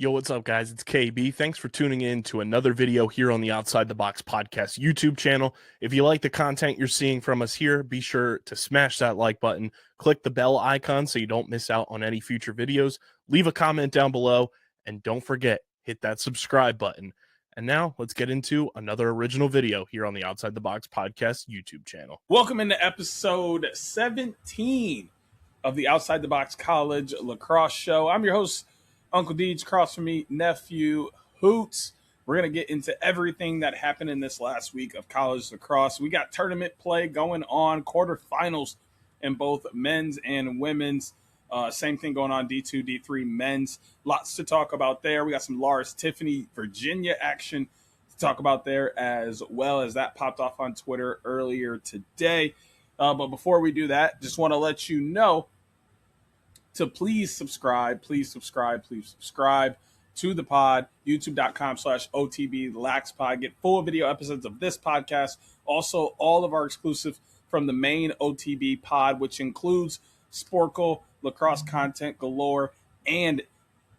Yo, what's up, guys? It's KB. Thanks for tuning in to another video here on the Outside the Box Podcast YouTube channel. If you like the content you're seeing from us here, be sure to smash that like button, click the bell icon so you don't miss out on any future videos, leave a comment down below, and don't forget, hit that subscribe button. And now let's get into another original video here on the Outside the Box Podcast YouTube channel. Welcome into episode 17 of the Outside the Box College Lacrosse Show. I'm your host, Uncle Deej. Across from me, nephew Hoots. We're going to get into everything that happened in this last week of college lacrosse. We got tournament play going on, quarterfinals in both men's and women's. Same thing going on, D2, D3 men's. Lots to talk about there. We got some Lars Tiffany, Virginia action to talk about there, as well as that popped off on Twitter earlier today. But before we do that, just want to let you know to please subscribe to the pod, youtube.com/OTB Get full video episodes of this podcast. Also, all of our exclusive from the main OTB pod, which includes Sporkle, lacrosse content galore, and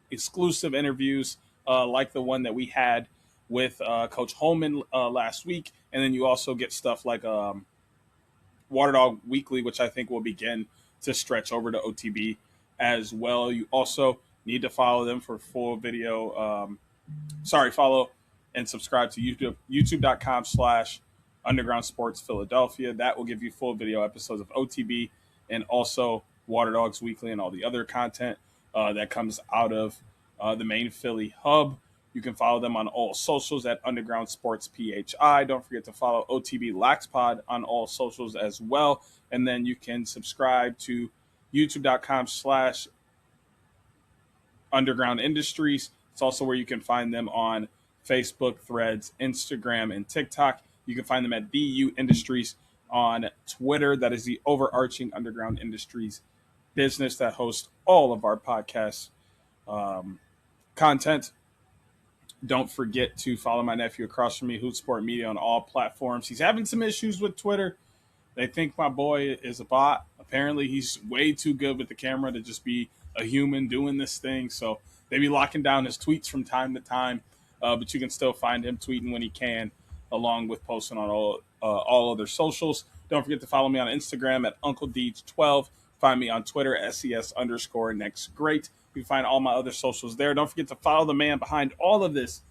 exclusive interviews like the one that we had with Coach Holman last week. And then you also get stuff like Water Dog Weekly, which I think will begin to stretch over to OTB as well. You also need to follow them for full video. Follow and subscribe to youtube.com/Underground Sports Philadelphia. That will give you full video episodes of OTB and also Water Dogs Weekly and all the other content that comes out of the main Philly hub. You can follow them on all socials at Underground Sports PHI. Don't forget to follow OTB LaxPod on all socials as well. And then you can subscribe to youtube.com/Underground Industries. It's also where you can find them on Facebook, Threads, Instagram, and TikTok. You can find them at BU Industries on Twitter. That is the overarching Underground Industries business that hosts all of our podcast content. Don't forget to follow my nephew across from me, Hoot Sport Media, on all platforms. He's having some issues with Twitter. They think my boy is a bot. Apparently, he's way too good with the camera to just be a human doing this thing. So they be locking down his tweets from time to time. But you can still find him tweeting when he can, along with posting on all other socials. Don't forget to follow me on Instagram at UncleDeej12. Find me on Twitter, SES_next great. You can find all my other socials there. Don't forget to follow the man behind all of this,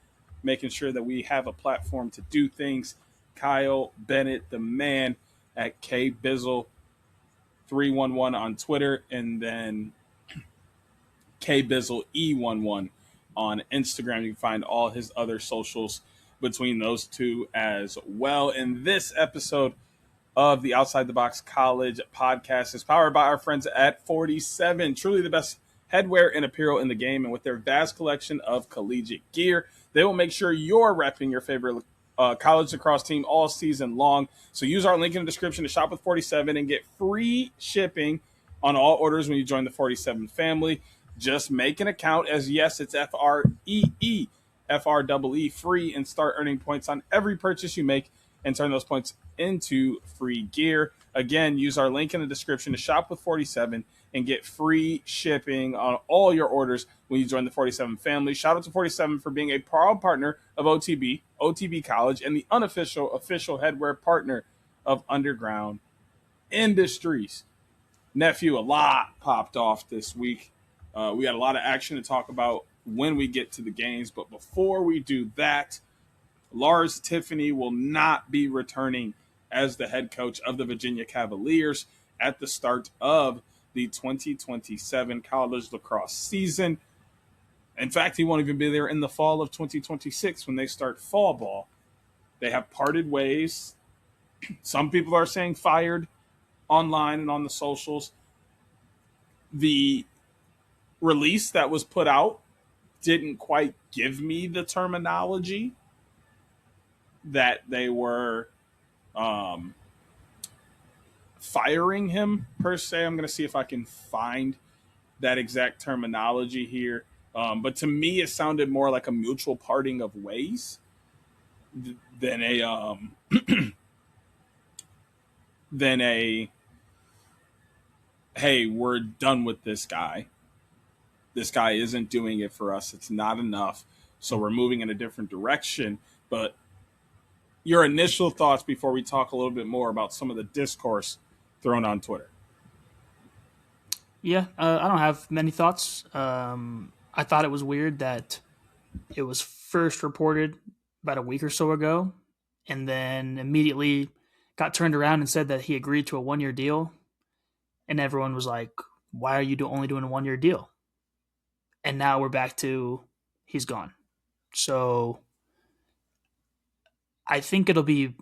making sure that we have a platform to do things. Kyle Bennett, the man, at KBizzle311 on Twitter, and then KBizzleE11 on Instagram. You can find all his other socials between those two as well. And this episode of the Outside the Box College Podcast is powered by our friends at 47, truly the best headwear and apparel in the game. And with their vast collection of collegiate gear, they will make sure you're repping your favorite college lacrosse team all season long. So use our link in the description to shop with 47 and get free shipping on all orders when you join the 47 family. Just make an account, as yes, it's FREE free, and start earning points on every purchase you make and turn those points into free gear. Again, use our link in the description to shop with 47 and get free shipping on all your orders when you join the 47 family. Shout out to 47 for being a proud partner of OTB, OTB College, and the official headwear partner of Underground Industries. Nephew, a lot popped off this week. We had a lot of action to talk about when we get to the games, but before we do that, Lars Tiffany will not be returning as the head coach of the Virginia Cavaliers at the start of the 2027 college lacrosse season. In fact, he won't even be there in the fall of 2026 when they start fall ball. They have parted ways. Some people are saying fired online and on the socials. The release that was put out didn't quite give me the terminology that they were firing him per se. I'm going to see if I can find that exact terminology here. But to me, it sounded more like a mutual parting of ways than a hey, we're done with this guy. this guy isn't doing it for us. It's not enough. So we're moving in a different direction. But your initial thoughts before we talk a little bit more about some of the discourse thrown on Twitter. Yeah, I don't have many thoughts. I thought it was weird that it was first reported about a week or so ago and then immediately got turned around and said that he agreed to a 1-year deal. And everyone was like, why are you only doing a 1-year deal? And now we're back to he's gone. So I think it'll be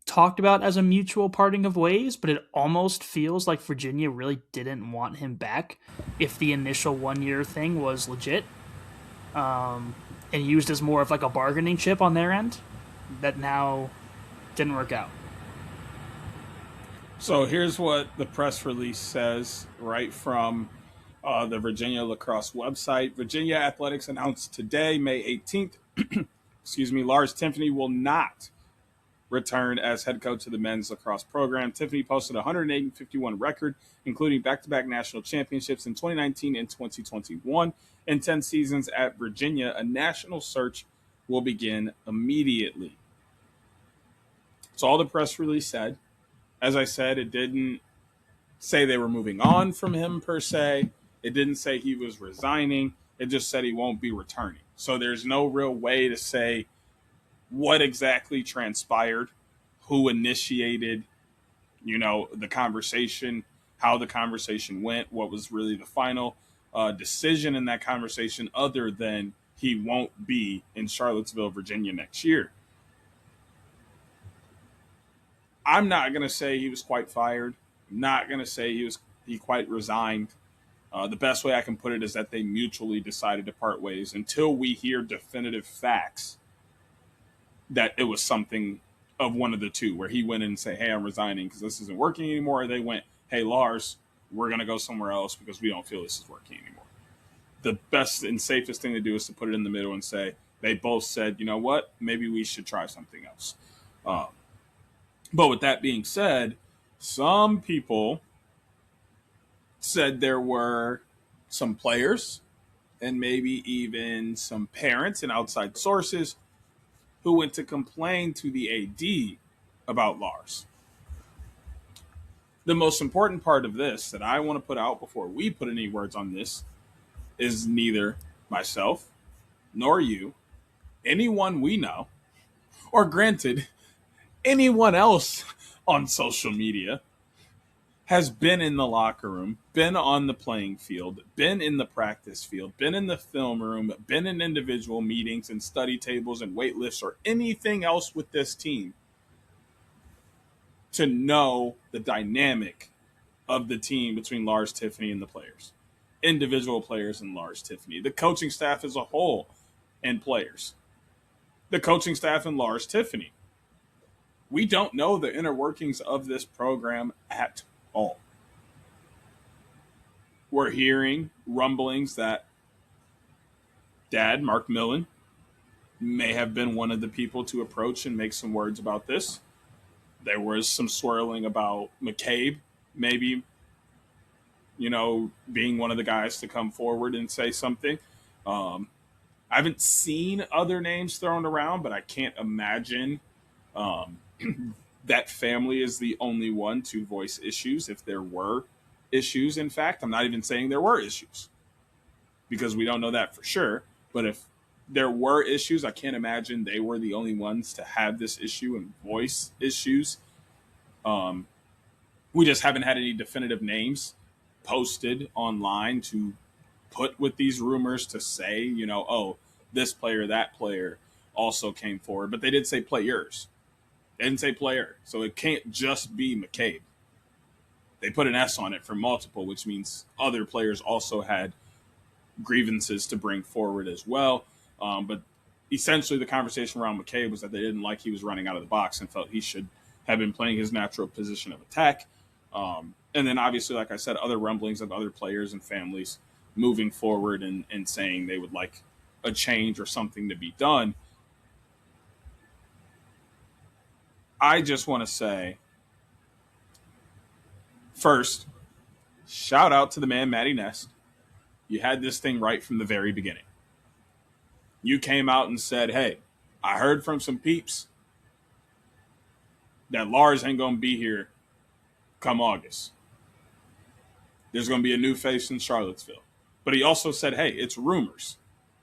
talked about as a mutual parting of ways, but it almost feels like Virginia really didn't want him back if the initial 1-year thing was legit, and used as more of like a bargaining chip on their end that now didn't work out. So here's what the press release says right from the Virginia Lacrosse website. Virginia Athletics announced today, May 18th, Lars Tiffany will not return as head coach of the men's lacrosse program. Tiffany posted a 108-51 record, including back-to-back national championships in 2019 and 2021. In 10 seasons at Virginia, a national search will begin immediately. So all the press release said. As I said, it didn't say they were moving on from him per se. It didn't say he was resigning. It just said he won't be returning. So there's no real way to say what exactly transpired, who initiated, the conversation, how the conversation went, what was really the final decision in that conversation, other than he won't be in Charlottesville, Virginia next year. I'm not going to say he was quite fired. I'm not going to say he quite resigned. The best way I can put it is that they mutually decided to part ways until we hear definitive facts that it was something of one of the two, where he went in and said, hey, I'm resigning because this isn't working anymore. Or they went, hey, Lars, we're going to go somewhere else because we don't feel this is working anymore. The best and safest thing to do is to put it in the middle and say, they both said, you know what, maybe we should try something else. But with that being said, some people said there were some players and maybe even some parents and outside sources who went to complain to the AD about Lars. The most important part of this that I want to put out before we put any words on this is neither myself nor you, anyone we know, or granted, anyone else on social media has been in the locker room, been on the playing field, been in the practice field, been in the film room, been in individual meetings and study tables and weight lifts or anything else with this team to know the dynamic of the team between Lars Tiffany and the players, individual players and Lars Tiffany, the coaching staff as a whole and players, the coaching staff and Lars Tiffany. We don't know the inner workings of this program at all. We're hearing rumblings that Dad, Mark Millen, may have been one of the people to approach and make some words about this. There was some swirling about McCabe, maybe, being one of the guys to come forward and say something. I haven't seen other names thrown around, but I can't imagine that family is the only one to voice issues if there were issues. In fact, I'm not even saying there were issues because we don't know that for sure. But if there were issues, I can't imagine they were the only ones to have this issue and voice issues. We just haven't had any definitive names posted online to put with these rumors to say, oh, this player, that player also came forward. But they did say players. They didn't say player. So it can't just be McCabe. They put an S on it for multiple, which means other players also had grievances to bring forward as well. But essentially the conversation around McCabe was that they didn't like he was running out of the box and felt he should have been playing his natural position of attack. And then obviously, like I said, other rumblings of other players and families moving forward and saying they would like a change or something to be done. I just want to say, first, shout out to the man, Matty Nest, You had this thing right from the very beginning. You came out and said, hey, I heard from some peeps that Lars ain't going to be here come August. There's going to be a new face in Charlottesville. But he also said, hey, it's rumors.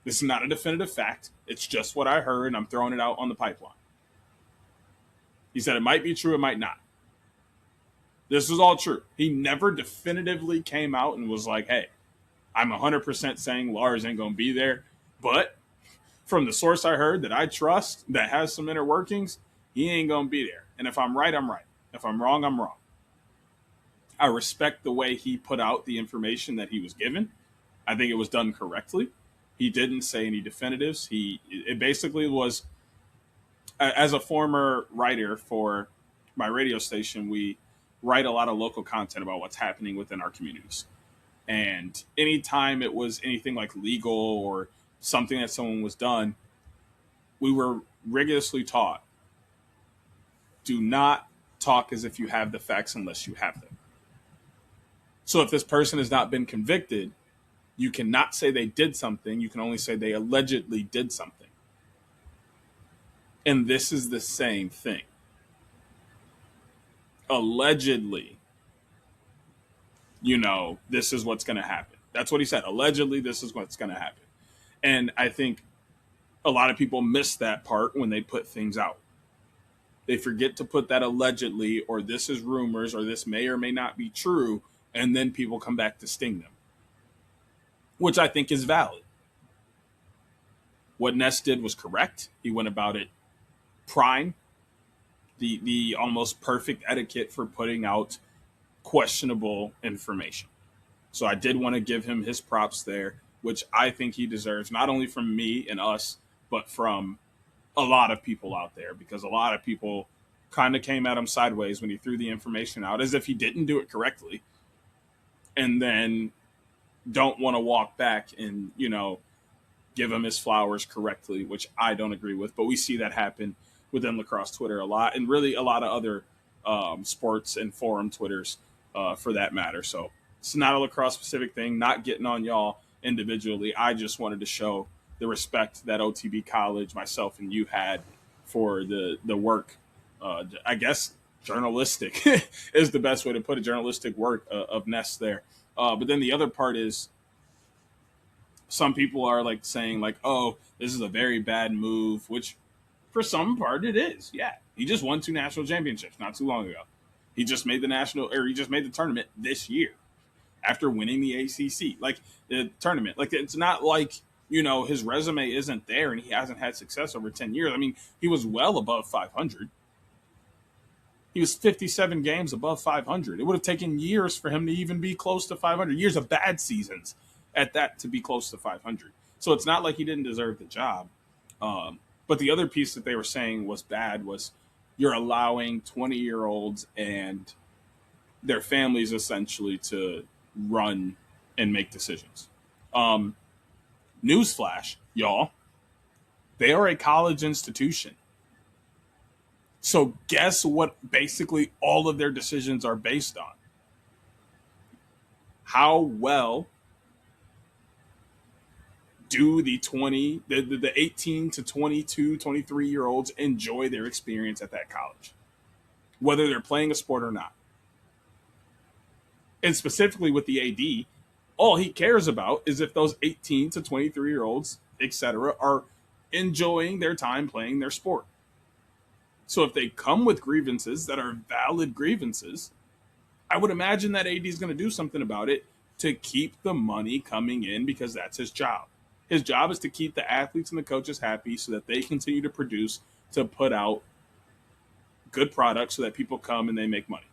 This is not a definitive fact. It's just what I heard, and I'm throwing it out on the pipeline. He said it might be true, it might not. This is all true. He never definitively came out and was like, hey, I'm 100% saying Lars ain't going to be there. But from the source I heard that I trust, that has some inner workings, he ain't going to be there. And if I'm right, I'm right. If I'm wrong, I'm wrong. I respect the way he put out the information that he was given. I think it was done correctly. He didn't say any definitives. It basically was, as a former writer for my radio station, we write a lot of local content about what's happening within our communities. And anytime it was anything like legal or something that someone was done, we were rigorously taught, do not talk as if you have the facts unless you have them. So if this person has not been convicted, you cannot say they did something. You can only say they allegedly did something. And this is the same thing. Allegedly, this is what's going to happen. That's what he said. Allegedly, this is what's going to happen. And I think a lot of people miss that part when they put things out. They forget to put that allegedly, or this is rumors, or this may or may not be true, and then people come back to sting them, which I think is valid. What Ness did was correct. He went about it prime, the almost perfect etiquette for putting out questionable information. So I did want to give him his props there, which I think he deserves, not only from me and us, but from a lot of people out there, because a lot of people kind of came at him sideways when he threw the information out as if he didn't do it correctly, and then don't want to walk back and, give him his flowers correctly, which I don't agree with. But we see that happen within lacrosse Twitter a lot, and really a lot of other sports and forum Twitters for that matter. So it's not a lacrosse specific thing, not getting on y'all individually. I just wanted to show the respect that OTB College, myself and you had for the work. I guess journalistic is the best way to put it, journalistic work of Ness there. But then the other part is, some people are like saying like, oh, this is a very bad move, which for some part it is. Yeah. He just won 2 national championships not too long ago. He just made the tournament this year after winning the ACC, like the tournament. Like, it's not like, his resume isn't there and he hasn't had success over 10 years. I mean, he was well above 500. He was 57 games above 500. It would have taken years for him to even be close to 500. Years of bad seasons at that to be close to 500. So it's not like he didn't deserve the job. But the other piece that they were saying was bad was, you're allowing 20-year-olds and their families essentially to run and make decisions. Newsflash, y'all. They are a college institution. So guess what basically all of their decisions are based on? How well do the 18 to 22, 23-year-olds enjoy their experience at that college, whether they're playing a sport or not? And specifically with the AD, all he cares about is if those 18 to 23-year-olds, etc., are enjoying their time playing their sport. So if they come with grievances that are valid grievances, I would imagine that AD is going to do something about it to keep the money coming in, because that's his job. His job is to keep the athletes and the coaches happy so that they continue to produce, to put out good products so that people come and they make money.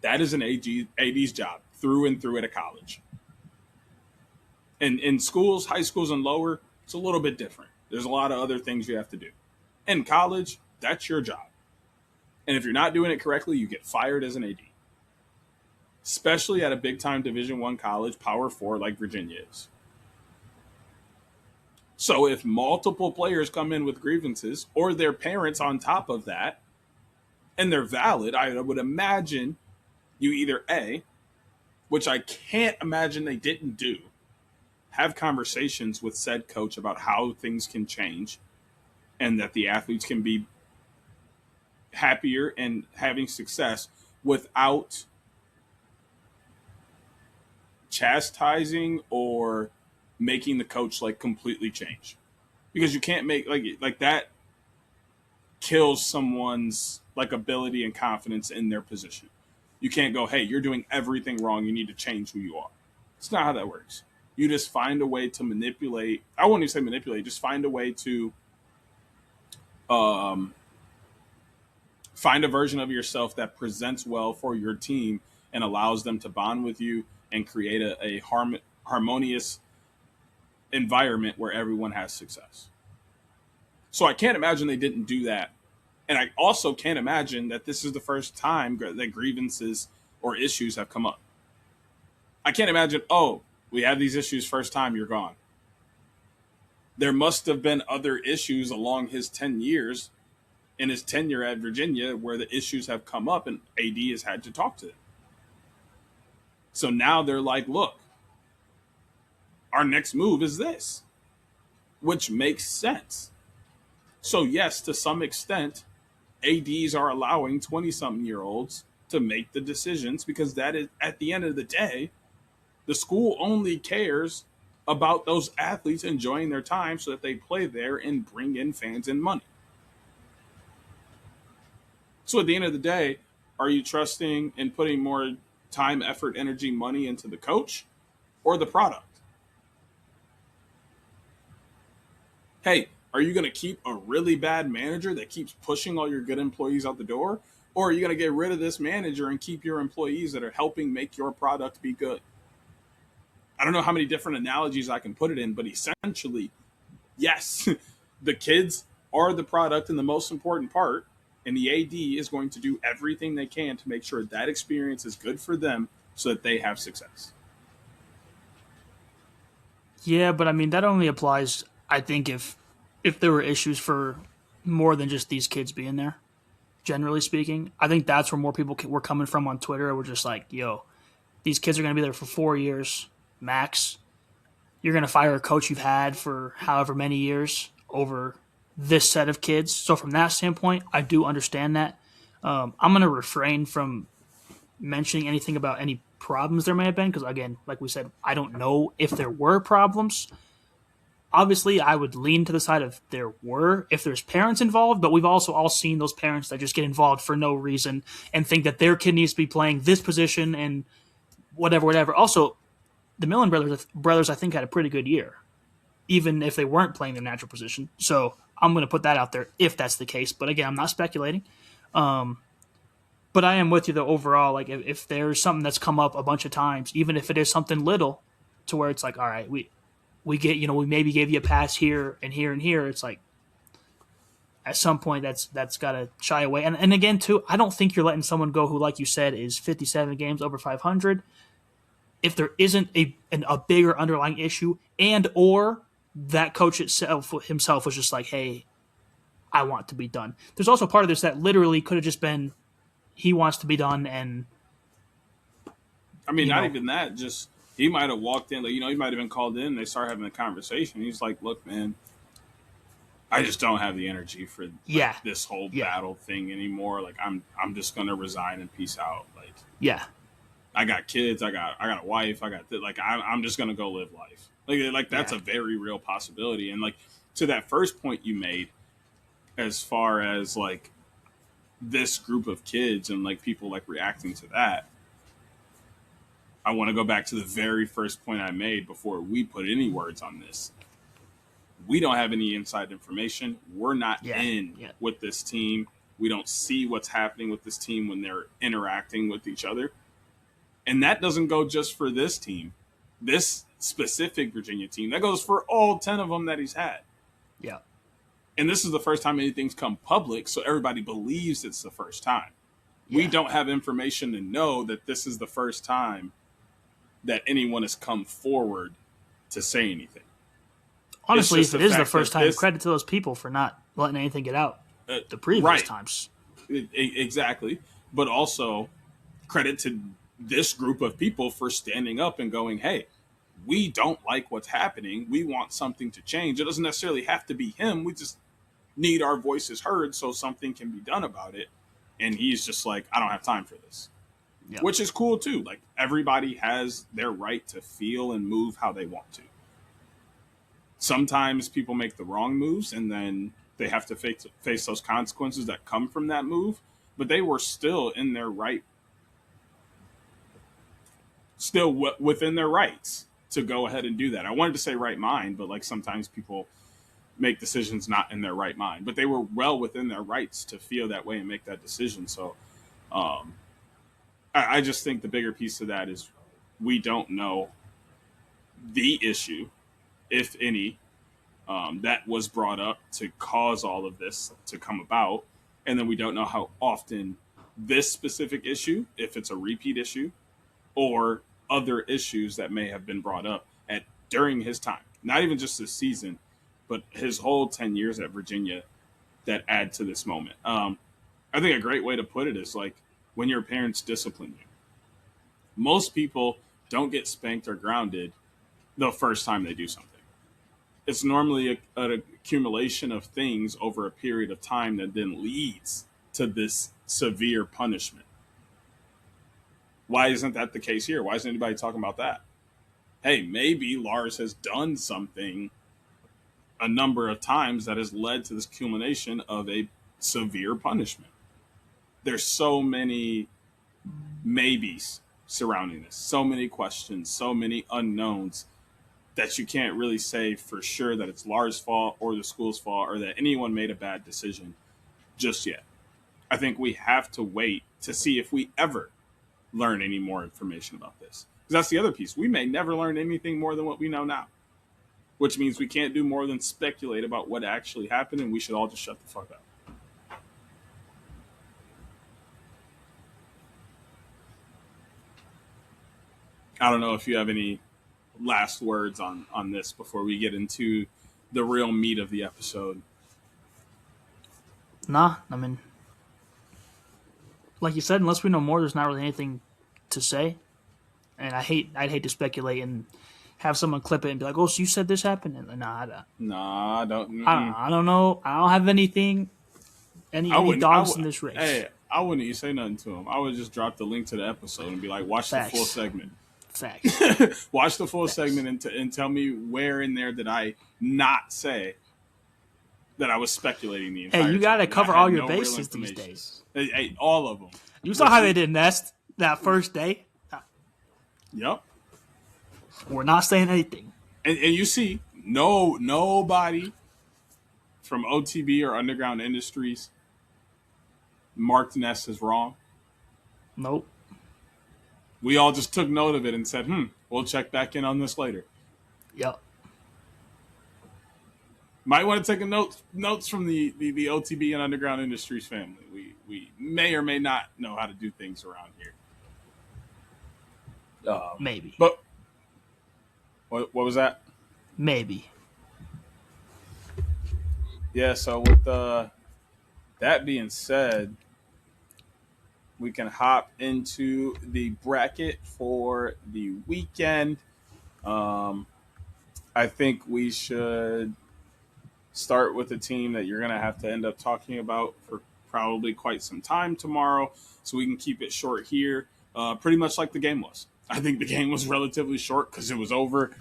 That is an AD's job through and through at a college. And in schools, high schools and lower, it's a little bit different. There's a lot of other things you have to do. In college, that's your job. And if you're not doing it correctly, you get fired as an AD. Especially at a big-time Division I college, Power 4 like Virginia is. So if multiple players come in with grievances, or their parents on top of that, and they're valid, I would imagine you either A, which I can't imagine they didn't do, have conversations with said coach about how things can change and that the athletes can be happier and having success without chastising or making the coach like completely change, because you can't make like that kills someone's like ability and confidence in their position. You can't go, hey, you're doing everything wrong, you need to change who you are. It's not how that works. You just find a way to manipulate. I wouldn't even say manipulate, just find a way to find a version of yourself that presents well for your team and allows them to bond with you and create a harmonious environment where everyone has success. So I can't imagine they didn't do that. And I also can't imagine that this is the first time that grievances or issues have come up. I can't imagine, oh, we have these issues, first time you're gone. There must have been other issues along his 10 years in his tenure at Virginia where the issues have come up and AD has had to talk to them. So now they're like, look, our next move is this, which makes sense. So yes, to some extent, ADs are allowing 20-something-year-olds to make the decisions, because that is, at the end of the day, the school only cares about those athletes enjoying their time so that they play there and bring in fans and money. So at the end of the day, are you trusting and putting more time, effort, energy, money into the coach or the product? Hey, are you going to keep a really bad manager that keeps pushing all your good employees out the door? Or are you going to get rid of this manager and keep your employees that are helping make your product be good? I don't know how many different analogies I can put it in, but essentially, yes, the kids are the product and the most important part, and the AD is going to do everything they can to make sure that experience is good for them so that they have success. Yeah, but I mean, that only applies, I think, if there were issues for more than just these kids being there, generally speaking. I think that's where more people were coming from on Twitter. We're just like, yo, these kids are going to be there for 4 years max. You're going to fire a coach you've had for however many years over this set of kids. So from that standpoint, I do understand that. I'm going to refrain from mentioning anything about any problems there may have been, because, again, like we said, I don't know if there were problems. Obviously, I would lean to the side of there were if there's parents involved, but we've also all seen those parents that just get involved for no reason and think that their kid needs to be playing this position and whatever. Also, the Millen brothers, I think, had a pretty good year, even if they weren't playing their natural position. So I'm going to put that out there if that's the case. But again, I'm not speculating. But I am with you, though, overall. Like, if there's something that's come up a bunch of times, even if it is something little, to where it's like, all right, we get, we maybe gave you a pass here and here and here. It's like, at some point, that's got to shy away. And again, too, I don't think you're letting someone go who, like you said, is 57 games over 500. If there isn't a bigger underlying issue, and or that coach himself was just like, hey, I want to be done. There's also part of this that literally could have just been he wants to be done. And I mean, not even that, just he might have walked in, like, he might have been called in and they start having a conversation. He's like, look, man, I just don't have the energy for this whole battle thing anymore. Like, I'm just going to resign and peace out. Like, yeah. I got kids. I got a wife. I'm just gonna go live life. Like that's a very real possibility. And like to that first point you made, as far as like this group of kids and like people like reacting to that, I want to go back to the very first point I made before we put any words on this. We don't have any inside information. We're not with this team. We don't see what's happening with this team when they're interacting with each other. And that doesn't go just for this team, this specific Virginia team. That goes for all 10 of them that he's had. Yeah. And this is the first time anything's come public, so everybody believes it's the first time. Yeah. We don't have information to know that this is the first time that anyone has come forward to say anything. Honestly, if it is the first time, credit to those people for not letting anything get out the previous times. Exactly. But also credit to this group of people for standing up and going, hey, we don't like what's happening. We want something to change. It doesn't necessarily have to be him. We just need our voices heard so something can be done about it. And he's just like, I don't have time for this, which is cool too. Like, everybody has their right to feel and move how they want to. Sometimes people make the wrong moves and then they have to face those consequences that come from that move, but they were still in their right, within their rights to go ahead and do that. I wanted to say right mind, but like sometimes people make decisions not in their right mind, but they were well within their rights to feel that way and make that decision. So I just think the bigger piece of that is we don't know the issue, if any, that was brought up to cause all of this to come about. And then we don't know how often this specific issue, if it's a repeat issue, or other issues that may have been brought up during his time. Not even just this season, but his whole 10 years at Virginia that add to this moment. I think a great way to put it is like when your parents discipline you. Most people don't get spanked or grounded the first time they do something. It's normally an accumulation of things over a period of time that then leads to this severe punishment. Why isn't that the case here? Why isn't anybody talking about that? Hey, maybe Lars has done something a number of times that has led to this accumulation of a severe punishment. There's so many maybes surrounding this, so many questions, so many unknowns that you can't really say for sure that it's Lars' fault or the school's fault or that anyone made a bad decision just yet. I think we have to wait to see if we ever learn any more information about this. Because that's the other piece. We may never learn anything more than what we know now, which means we can't do more than speculate about what actually happened, and we should all just shut the fuck up. I don't know if you have any last words on this before we get into the real meat of the episode. Nah, I mean, like you said, unless we know more, there's not really anything to say. And I'd hate to speculate and have someone clip it and be like, "Oh, so you said this happened?" And Nah, I don't. I don't know. I don't have anything. Any dogs in this race? Hey, I wouldn't even say nothing to him. I would just drop the link to the episode and be like, "Watch Facts. the full segment." Facts. Watch the full Facts. segment and tell me where in there did I not say that I was speculating the entire time. Hey, you got to cover all your bases these days. Hey, all of them. You saw how they did Nest that first day. Yep. We're not saying anything. And you see, nobody from OTB or Underground Industries marked Ness as wrong. Nope. We all just took note of it and said, we'll check back in on this later. Yep. Might want to take notes from the OTB and Underground Industries family. We may or may not know how to do things around here. Maybe. But what was that? Maybe. Yeah, so with that being said, we can hop into the bracket for the weekend. I think we should start with a team that you're going to have to end up talking about for probably quite some time tomorrow, so we can keep it short here, pretty much like the game was. I think the game was relatively short because it was over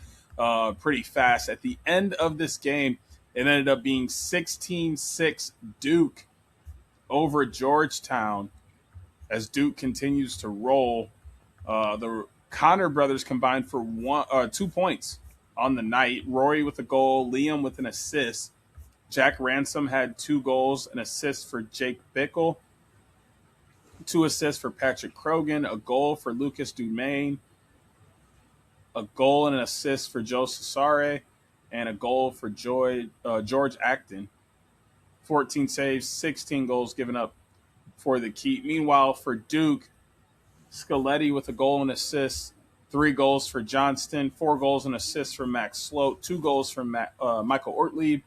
pretty fast. At the end of this game, it ended up being 16-6 Duke over Georgetown as Duke continues to roll. The Connor brothers combined for 2 points on the night. Rory with a goal, Liam with an assist. Jack Ransom had 2 goals, an assist for Jake Bickle, 2 assists for Patrick Krogan, a goal for Lucas Dumaine, a goal and an assist for Joe Cesare, and a goal for George Acton. 14 saves, 16 goals given up for the Keep. Meanwhile, for Duke, Scaletti with a goal and assist, 3 goals for Johnston, 4 goals and assists for Max Sloat, 2 goals for Michael Ortlieb,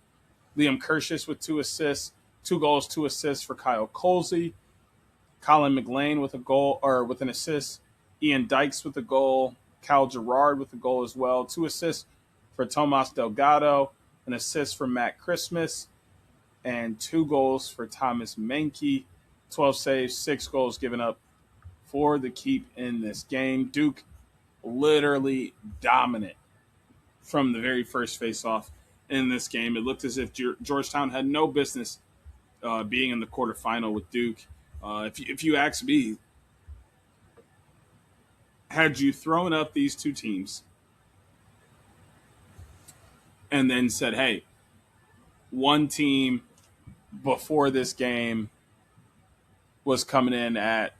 Liam Kirschis with 2 assists, 2 goals, 2 assists for Kyle Colsey, Colin McLean with a goal or with an assist, Ian Dykes with a goal, Cal Gerard with a goal as well. 2 assists for Tomas Delgado, an assist for Matt Christmas, and 2 goals for Thomas Menke. 12 saves, 6 goals given up for the Keep in this game. Duke literally dominant from the very first face-off in this game. It looked as if Georgetown had no business being in the quarterfinal with Duke. If you ask me, had you thrown up these two teams and then said, hey, one team before this game was coming in at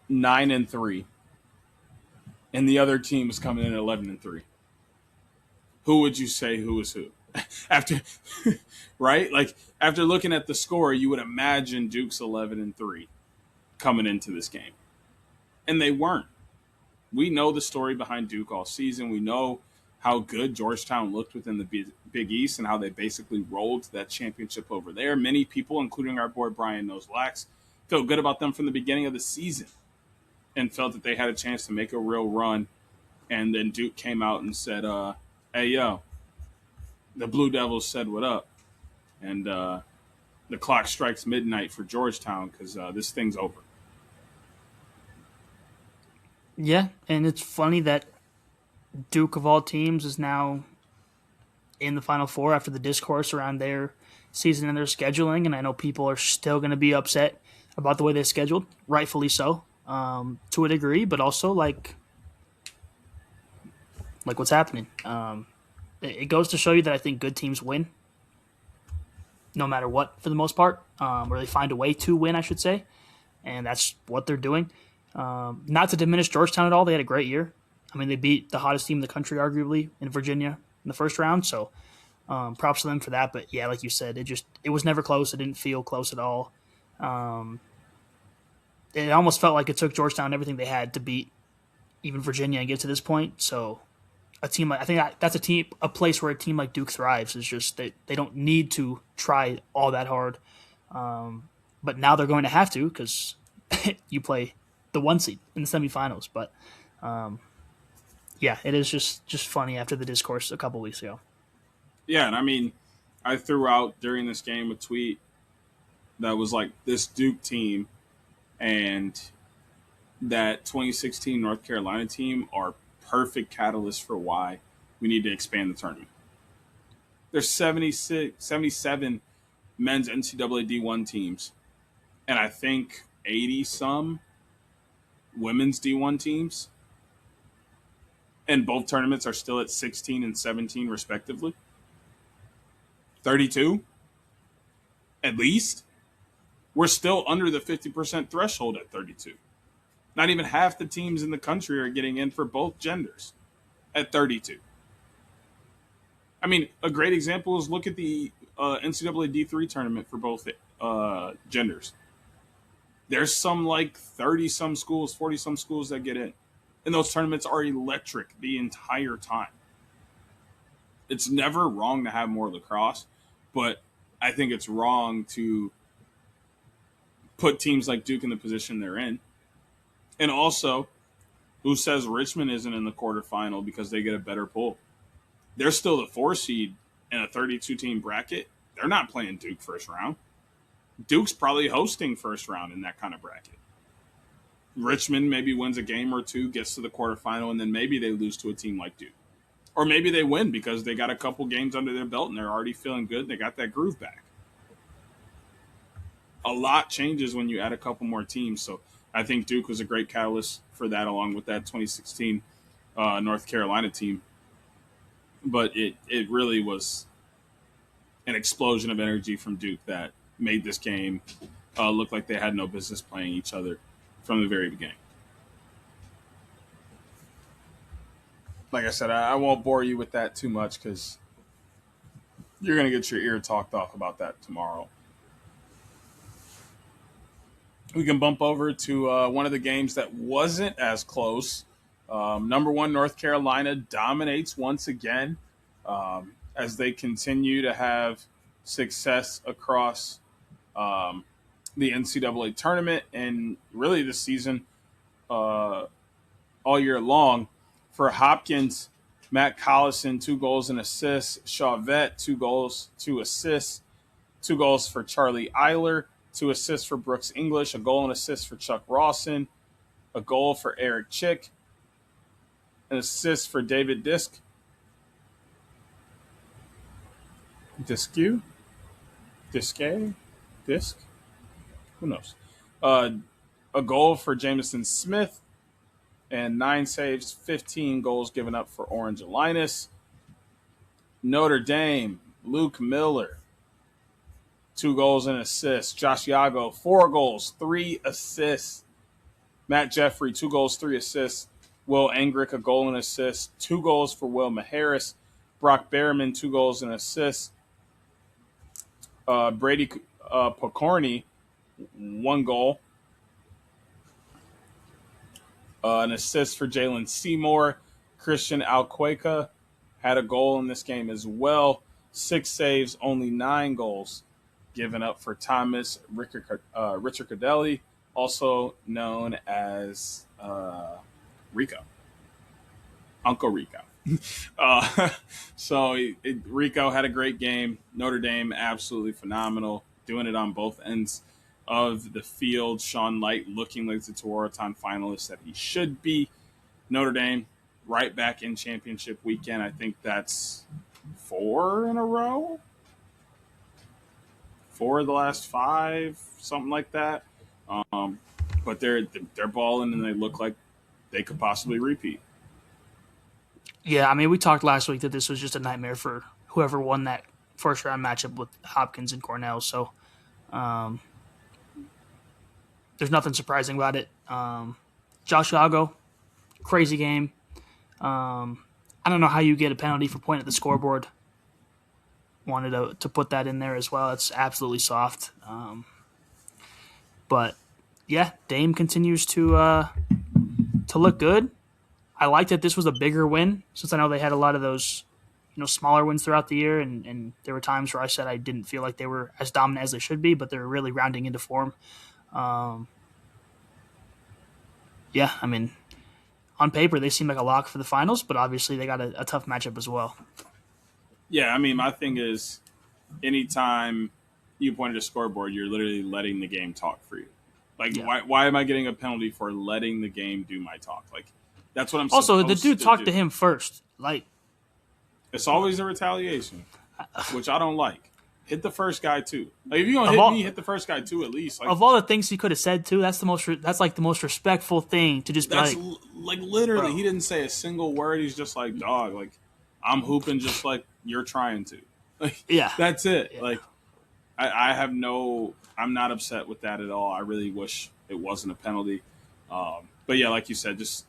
9-3, and the other team was coming in at 11-3, who would you say who was who? After, right? Like, after looking at the score, you would imagine Duke's 11-3 coming into this game. And they weren't. We know the story behind Duke all season. We know how good Georgetown looked within the Big East and how they basically rolled to that championship over there. Many people, including our boy Brian Nose Lax, felt good about them from the beginning of the season and felt that they had a chance to make a real run. And then Duke came out and said, hey, yo, the Blue Devils said what up. And the clock strikes midnight for Georgetown because this thing's over. Yeah, and it's funny that Duke, of all teams, is now in the Final Four after the discourse around their season and their scheduling. And I know people are still going to be upset about the way they scheduled, rightfully so, to a degree, but also like what's happening. It goes to show you that I think good teams win, no matter what, for the most part, or they find a way to win, I should say, and that's what they're doing. Not to diminish Georgetown at all. They had a great year. I mean, they beat the hottest team in the country, arguably, in Virginia in the first round. So props to them for that. But, yeah, like you said, it was never close. It didn't feel close at all. It almost felt like it took Georgetown everything they had to beat even Virginia and get to this point. So a team like, I think that's a place where a team like Duke thrives. Is just they don't need to try all that hard. But now they're going to have to because you play the 1 seed in the semifinals. But yeah, it is just funny after the discourse a couple weeks ago. Yeah, and I mean, I threw out during this game a tweet that was like, this Duke team and that 2016 North Carolina team are perfect catalysts for why we need to expand the tournament. There's 77 men's NCAA D1 teams, and I think 80-some women's D1 teams. And both tournaments are still at 16 and 17, respectively. 32, at least. We're still under the 50% threshold at 32. Not even half the teams in the country are getting in for both genders at 32. I mean, a great example is look at the NCAA D3 tournament for both genders. There's some like 30-some schools, 40-some schools that get in. And those tournaments are electric the entire time. It's never wrong to have more lacrosse, but I think it's wrong to put teams like Duke in the position they're in. And also, who says Richmond isn't in the quarterfinal because they get a better pool? They're still the 4 seed in a 32-team bracket. They're not playing Duke first round. Duke's probably hosting first round in that kind of bracket. Richmond maybe wins a game or two, gets to the quarterfinal, and then maybe they lose to a team like Duke. Or maybe they win because they got a couple games under their belt and they're already feeling good and they got that groove back. A lot changes when you add a couple more teams. So I think Duke was a great catalyst for that, along with that 2016 North Carolina team. But it really was an explosion of energy from Duke that made this game look like they had no business playing each other from the very beginning. Like I said, I won't bore you with that too much because you're going to get your ear talked off about that tomorrow. We can bump over to one of the games that wasn't as close. Number 1, North Carolina dominates once again as they continue to have success across the NCAA tournament and really this season all year long. For Hopkins, Matt Collison, 2 goals and assists. Chauvet, 2 goals, 2 assists. 2 goals for Charlie Eiler, 2 assists for Brooks English, a goal and assist for Chuck Rawson, a goal for Eric Chick, an assist for David Disc. Disque? Disc? Who knows? A goal for Jameson Smith, and 9 saves, 15 goals given up for Orange and Linus. Notre Dame, Luke Miller, 2 goals and assists. Josh Yago, 4 goals, 3 assists. Matt Jeffrey, 2 goals, 3 assists. Will Engrick, a goal and assist. 2 goals for Will Maharis. Brock Behrman, 2 goals and assists. Brady Pokorny, 1 goal. An assist for Jalen Seymour. Christian Alqueca had a goal in this game as well. 6 saves, only 9 goals given up for Thomas Richard Cadelli, also known as Rico. Uncle Rico. Rico had a great game. Notre Dame, absolutely phenomenal. Doing it on both ends of the field. Sean Light looking like the Tewaaraton finalist that he should be. Notre Dame right back in championship weekend. I think that's 4 in a row. 4 of the last 5, something like that. But they're balling and they look like they could possibly repeat. Yeah, I mean, we talked last week that this was just a nightmare for whoever won that first round matchup with Hopkins and Cornell. So there's nothing surprising about it. Josh Yago, crazy game. I don't know how you get a penalty for pointing at the scoreboard. Wanted to put that in there as well. It's absolutely soft. But yeah, Dame continues to look good. I liked that this was a bigger win, since I know they had a lot of those, smaller wins throughout the year, and there were times where I said I didn't feel like they were as dominant as they should be, but they're really rounding into form. Yeah, I mean, on paper they seem like a lock for the finals, but obviously they got a tough matchup as well. Yeah, I mean, my thing is, anytime you point at a scoreboard, you're literally letting the game talk for you. Like, yeah. Why am I getting a penalty for letting the game do my talk? Like, that's what I'm supposed to do. Also, the dude talked to him first. Like, it's always a retaliation, which I don't like. Hit the first guy too. Like, if you don't hit me, hit the first guy too at least. Like, of all the things he could have said too, that's like the most respectful thing to just be like. Like literally, bro. He didn't say a single word. He's just like, dog. Like, I'm hooping just like you're trying to. Like, yeah, that's it. Yeah. Like, I'm not upset with that at all. I really wish it wasn't a penalty. But yeah, like you said, just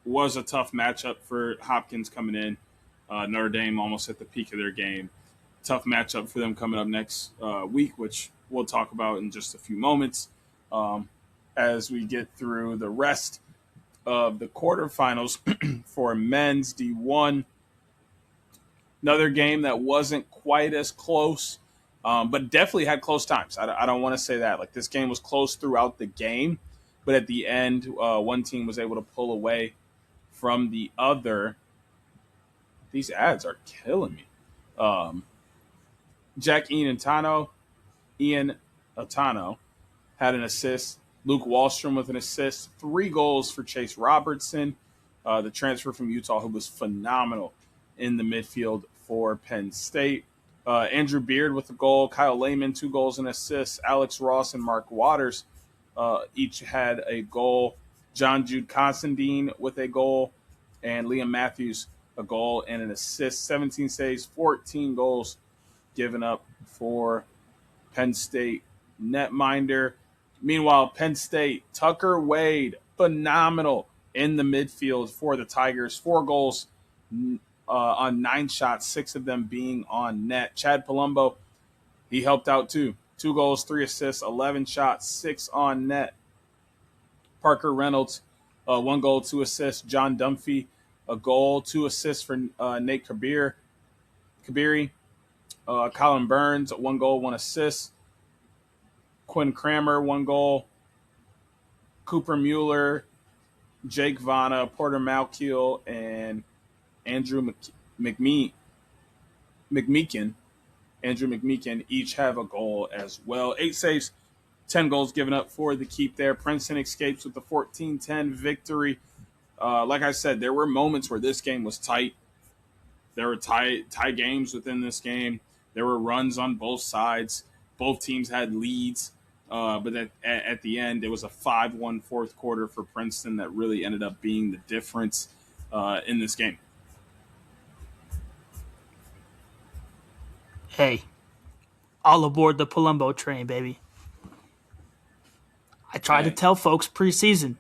was a tough matchup for Hopkins coming in. Notre Dame almost at the peak of their game. Tough matchup for them coming up next week, which we'll talk about in just a few moments as we get through the rest of the quarterfinals for men's D1. Another game that wasn't quite as close, but definitely had close times. I don't want to say that. Like, this game was close throughout the game, but at the end, one team was able to pull away from the other. These ads are killing me. Jack Ian Atano had an assist. Luke Wallstrom with an assist. 3 goals for Chase Robertson, the transfer from Utah, who was phenomenal in the midfield for Penn State. Andrew Beard with a goal. Kyle Lehman, 2 goals and assists. Alex Ross and Mark Waters each had a goal. John Jude Constantine with a goal. And Liam Matthews, a goal and an assist. 17 saves, 14 goals given up for Penn State netminder. Meanwhile, Penn State, Tucker Wade, phenomenal in the midfield for the Tigers. 4 goals on 9 shots, 6 of them being on net. Chad Palumbo, he helped out too. 2 goals, 3 assists, 11 shots, 6 on net. Parker Reynolds, 1 goal, 2 assists. John Dunphy, a goal, 2 assists for Nate Kabiri. Colin Burns, 1 goal, 1 assist. Quinn Kramer, 1 goal. Cooper Mueller, Jake Vanna, Porter Malkiel, and Andrew McMeekin. Andrew McMeekin each have a goal as well. 8 saves, 10 goals given up for the keep there. Princeton escapes with the 14-10 victory. Like I said, there were moments where this game was tight. There were tie games within this game. There were runs on both sides. Both teams had leads. But at the end, it was a 5-1 fourth quarter for Princeton that really ended up being the difference in this game. Hey, all aboard the Palumbo train, baby. I tried to tell folks preseason.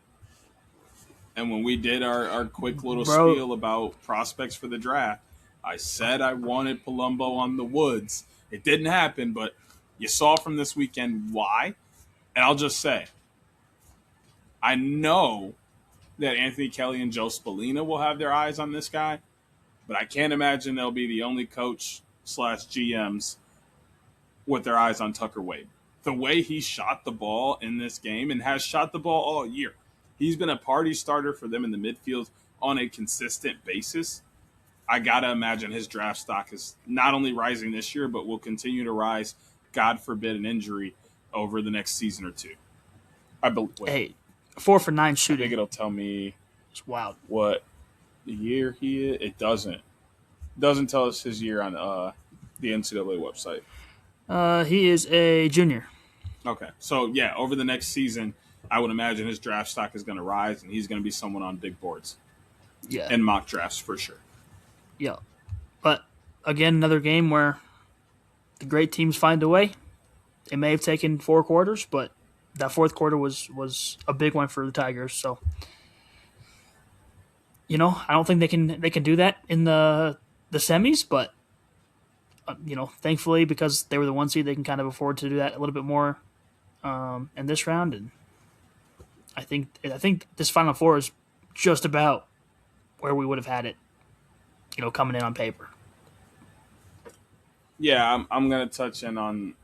And when we did our quick little spiel about prospects for the draft, I said I wanted Palumbo on the Woods. It didn't happen, but you saw from this weekend why. And I'll just say, I know that Anthony Kelly and Joe Spallina will have their eyes on this guy, but I can't imagine they'll be the only coach / GMs with their eyes on Tucker Wade. The way he shot the ball in this game and has shot the ball all year, he's been a party starter for them in the midfield on a consistent basis. I got to imagine his draft stock is not only rising this year, but will continue to rise, God forbid, an injury over the next season or two. I believe. Hey, 4 for 9 shooting. I think it'll tell me it's wild what the year he is. It doesn't. It doesn't tell us his year on the NCAA website. He is a junior. Okay. So, yeah, over the next season, I would imagine his draft stock is going to rise, and he's going to be someone on big boards. Yeah. And mock drafts for sure. Yeah. But, again, another game where the great teams find a way. It may have taken 4 quarters, but that fourth quarter was a big one for the Tigers. So, I don't think they can do that in the semis, but thankfully, because they were the 1 seed, they can kind of afford to do that a little bit more in this round. And I think this Final Four is just about where we would have had it, coming in on paper. Yeah, I'm going to touch in on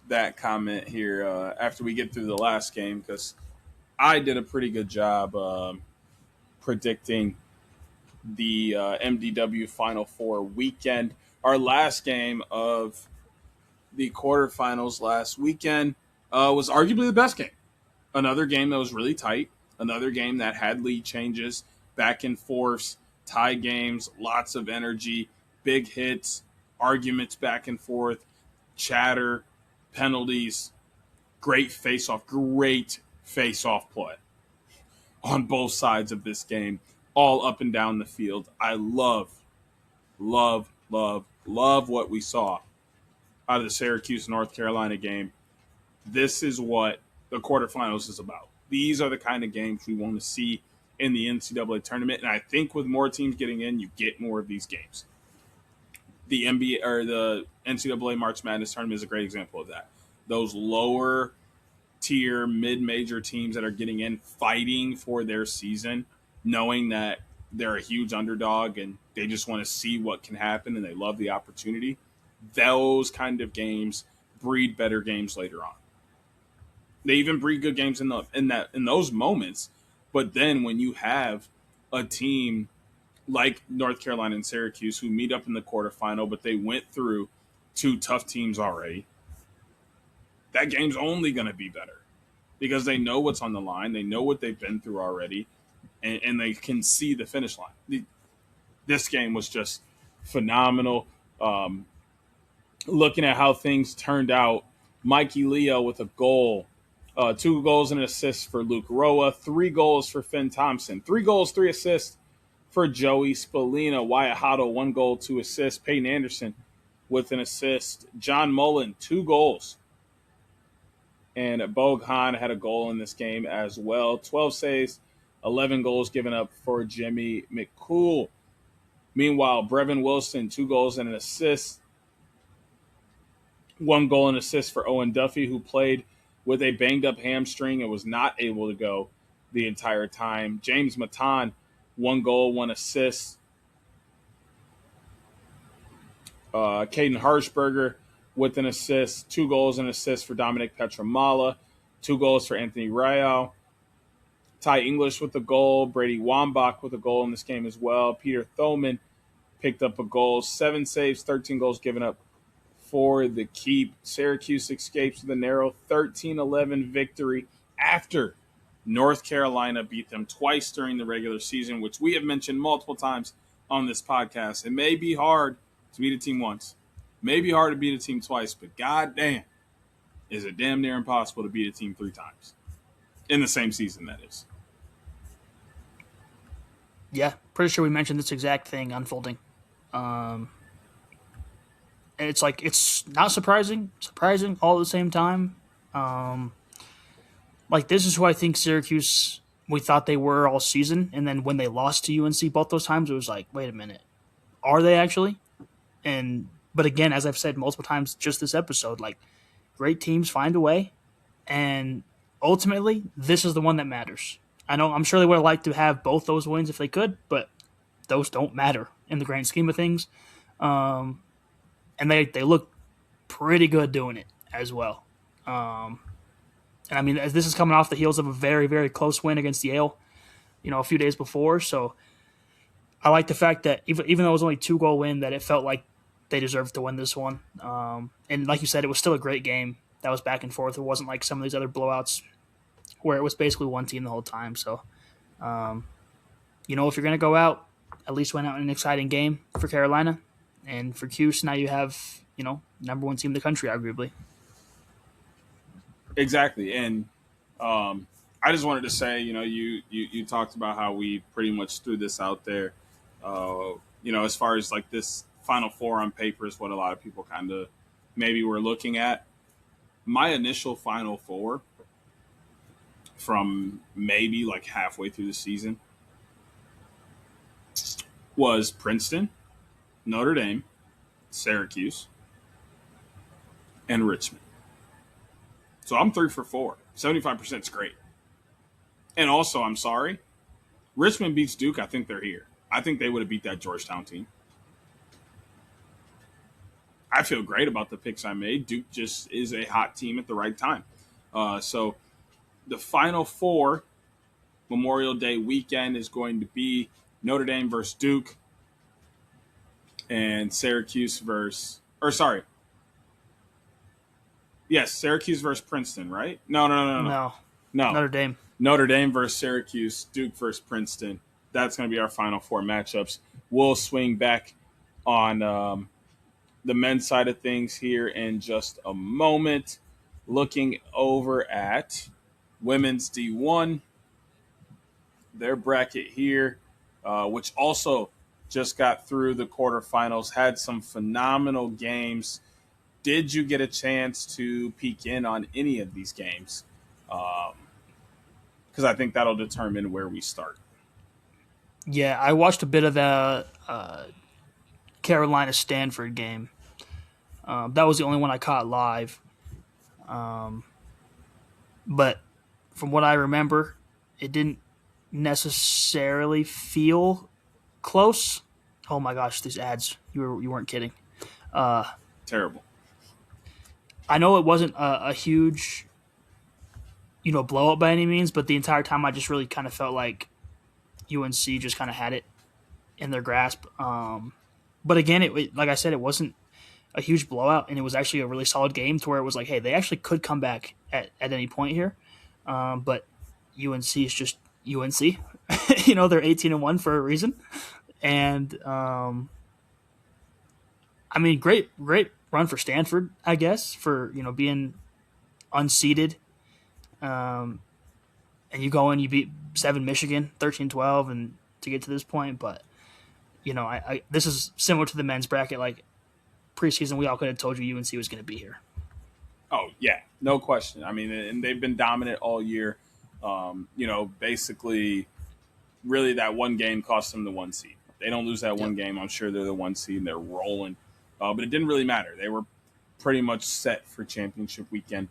that comment here after we get through the last game, because I did a pretty good job predicting the MDW Final Four weekend. Our last game of the quarterfinals last weekend was arguably the best game. Another game that was really tight. Another game that had lead changes, back and forths, tie games, lots of energy, big hits, arguments back and forth, chatter, penalties, great face-off play on both sides of this game, all up and down the field. I love what we saw out of the Syracuse, North Carolina game. This is what the quarterfinals is about. These are the kind of games we want to see in the NCAA tournament, and I think with more teams getting in, you get more of these games. The NBA or the NCAA March Madness tournament is a great example of that. Those lower tier, mid-major teams that are getting in, fighting for their season, knowing that they're a huge underdog and they just want to see what can happen and they love the opportunity. Those kind of games breed better games later on. They even breed good games in those moments. But then when you have a team like North Carolina and Syracuse who meet up in the quarterfinal, but they went through 2 tough teams already, that game's only going to be better because they know what's on the line. They know what they've been through already, and they can see the finish line. This game was just phenomenal. Looking at how things turned out, Mikey Leo with a goal, 2 goals and an assist for Luke Roa, 3 goals for Finn Thompson, 3 goals, 3 assists for Joey Spallina, Wyatt Hotto, 1 goal, 2 assists, Peyton Anderson with an assist, John Mullen, 2 goals. And Bogue Hahn had a goal in this game as well. 12 saves, 11 goals given up for Jimmy McCool. Meanwhile, Brevin Wilson, 2 goals and an assist. 1 goal and assist for Owen Duffy, who played with a banged-up hamstring and was not able to go the entire time. James Matan, 1 goal, 1 assist. Caden Harshberger with an assist, 2 goals and assist for Dominic Petramala, 2 goals for Anthony Rayao, Ty English with a goal. Brady Wambach with a goal in this game as well. Peter Thoman picked up a goal. 7 saves, 13 goals given up for the keep. Syracuse escapes with a narrow 13-11 victory after North Carolina beat them twice during the regular season, which we have mentioned multiple times on this podcast. It may be hard to beat a team once. It may be hard to beat a team twice, but goddamn, is it damn near impossible to beat a team 3 times in the same season, that is. Yeah, pretty sure we mentioned this exact thing unfolding. And it's like, it's not surprising all at the same time. Like, this is who I think Syracuse, we thought they were all season, and then when they lost to UNC both those times, it was like, wait a minute, are they actually? But again, as I've said multiple times just this episode, like, great teams find a way, and ultimately, this is the one that matters. I'm sure they would have liked to have both those wins if they could, but those don't matter in the grand scheme of things. And they look pretty good doing it as well. And I mean, this is coming off the heels of a very, very close win against Yale, a few days before. So I like the fact that even though it was only a 2-goal win, that it felt like they deserved to win this one. And like you said, it was still a great game that was back and forth. It wasn't like some of these other blowouts where it was basically one team the whole time. So, if you're going to go out, at least went out in an exciting game for Carolina. And for Cuse, now you have, number 1 team in the country, arguably. Exactly. And I just wanted to say, you talked about how we pretty much threw this out there, as far as like this Final Four on paper is what a lot of people kind of maybe were looking at. My initial Final Four from maybe like halfway through the season was Princeton, Notre Dame, Syracuse, and Richmond. So I'm 3 for 4. 75% is great. And also, I'm sorry, Richmond beats Duke. I think they're here. I think they would have beat that Georgetown team. I feel great about the picks I made. Duke just is a hot team at the right time. So the Final Four Memorial Day weekend is going to be Notre Dame versus Duke and Syracuse versus – Yes, Syracuse versus Princeton, right? No. Notre Dame. Notre Dame versus Syracuse, Duke versus Princeton. That's going to be our Final Four matchups. We'll swing back on the men's side of things here in just a moment. Looking over at women's D1, their bracket here, which also just got through the quarterfinals, had some phenomenal games. Did you get a chance to peek in on any of these games? Because I think that'll determine where we start. Yeah, I watched a bit of the Carolina-Stanford game. That was the only one I caught live. But from what I remember, it didn't necessarily feel close. Oh my gosh, these ads. You weren't kidding. Terrible. I know it wasn't a huge, blow up by any means, but the entire time I just really kind of felt like UNC just kind of had it in their grasp. But again, like I said, it wasn't a huge blowout, and it was actually a really solid game to where it was like, hey, they actually could come back at any point here. But UNC is just UNC. They're 18-1 for a reason. And, great run for Stanford, I guess, for, being unseeded. And you go in, you beat 7 Michigan, 13-12, and to get to this point. But, this is similar to the men's bracket. Like, preseason, we all could have told you UNC was going to be here. Oh, yeah, no question. And they've been dominant all year. Basically, really that one game cost them the 1 seed. They don't lose that one game, I'm sure they're the 1 seed and they're rolling. But it didn't really matter. They were pretty much set for championship weekend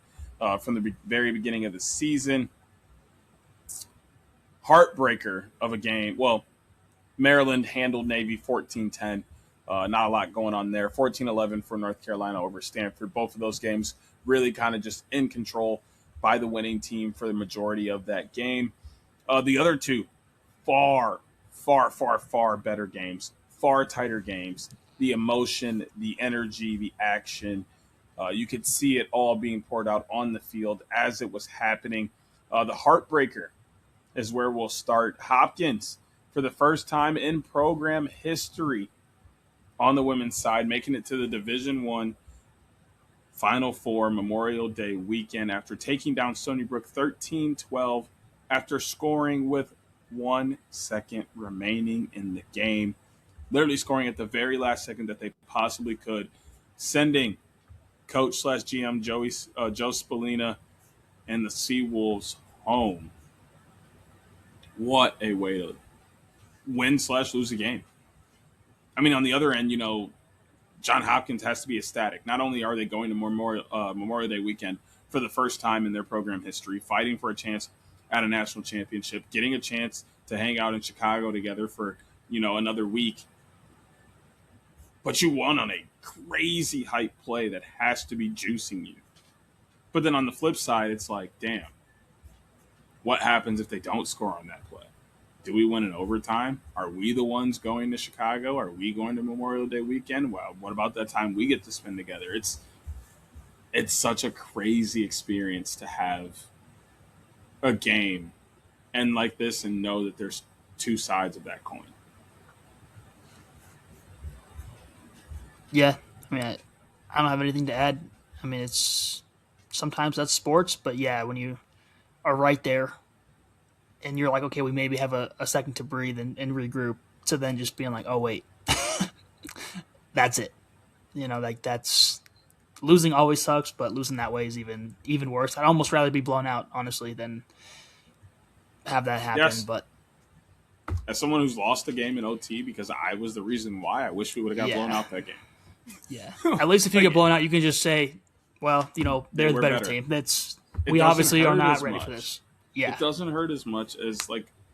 from the very beginning of the season. Heartbreaker of a game. Well, Maryland handled Navy 14-10. Not a lot going on there. 14-11 for North Carolina over Stanford. Both of those games really kind of just in control by the winning team for the majority of that game. The other two, far, far, far, far better games, far tighter games. The emotion, the energy, the action, you could see it all being poured out on the field as it was happening. The heartbreaker is where we'll start. Hopkins, for the first time in program history on the women's side, making it to the Division I Final Four Memorial Day weekend after taking down Stony Brook 13-12 after scoring with 1 second remaining in the game. Literally scoring at the very last second that they possibly could, sending Coach/GM Joe Spallina and the Seawolves home. What a way to win/lose a game. I mean, on the other end, John Hopkins has to be ecstatic. Not only are they going to Memorial Day weekend for the first time in their program history, fighting for a chance at a national championship, getting a chance to hang out in Chicago together for, another week. But you won on a crazy hype play that has to be juicing you. But then on the flip side, it's like, damn, what happens if they don't score on that play? Do we win in overtime? Are we the ones going to Chicago? Are we going to Memorial Day weekend? Well, what about that time we get to spend together? It's such a crazy experience to have a game and like this and know that there's two sides of that coin. Yeah, I mean, I don't have anything to add. I mean, sometimes that's sports, but yeah, when you are right there and you're like, okay, we maybe have a second to breathe and regroup, to then just being like, oh, wait, that's it. That's losing always sucks, but losing that way is even worse. I'd almost rather be blown out, honestly, than have that happen. Yes. But as someone who's lost a game in OT because I was the reason why, I wish we would have got blown out that game. Yeah. At least if you get blown out, you can just say, well, they're the better team. We obviously are not ready for this. Yeah. It doesn't hurt as much as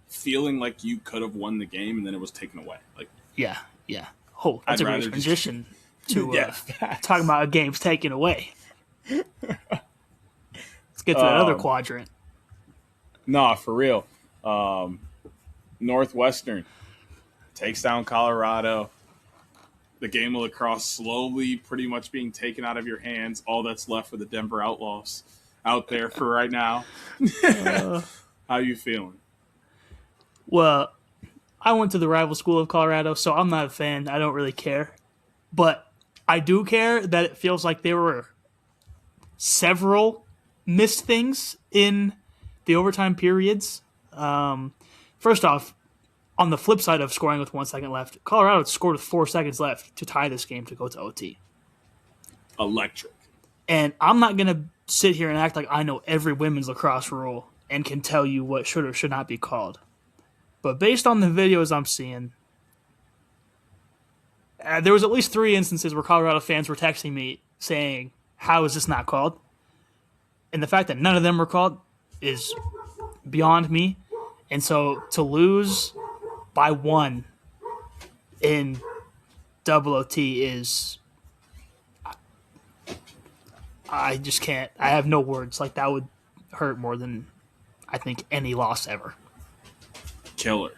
feeling like you could have won the game and then it was taken away. Yeah. Oh, that's a great transition to talking about a game's taken away. Let's get to that other quadrant. Nah, for real. Northwestern takes down Colorado. The game of lacrosse slowly pretty much being taken out of your hands. All that's left for the Denver Outlaws out there for right now. How you feeling? Well, I went to the rival school of Colorado, so I'm not a fan. I don't really care. But I do care that it feels like there were several missed things in the overtime periods. First off, on the flip side of scoring with 1 second left, Colorado scored with 4 seconds left to tie this game to go to OT. Electric. And I'm not going to sit here and act like I know every women's lacrosse rule and can tell you what should or should not be called. But based on the videos I'm seeing, there was at least 3 instances where Colorado fans were texting me saying, how is this not called? And the fact that none of them were called is beyond me. And so to lose by 1 in double OT is... I just can't. I have no words. That would hurt more than I think any loss ever. Killer.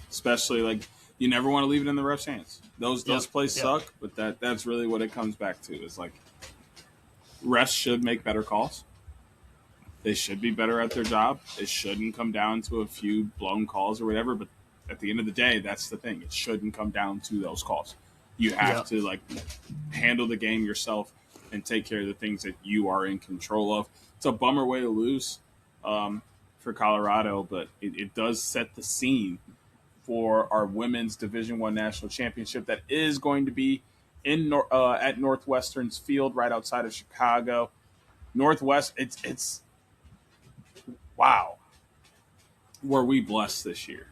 Especially you never want to leave it in the ref's hands. Those plays suck, but that's really what it comes back to. Is refs should make better calls. They should be better at their job. It shouldn't come down to a few blown calls or whatever, but at the end of the day, that's the thing. It shouldn't come down to those calls. You have to handle the game yourself and take care of the things that you are in control of. It's a bummer way to lose for Colorado, but it does set the scene for our women's Division I national championship that is going to be in at Northwestern's field right outside of Chicago. Northwest, it's wow. Were we blessed this year?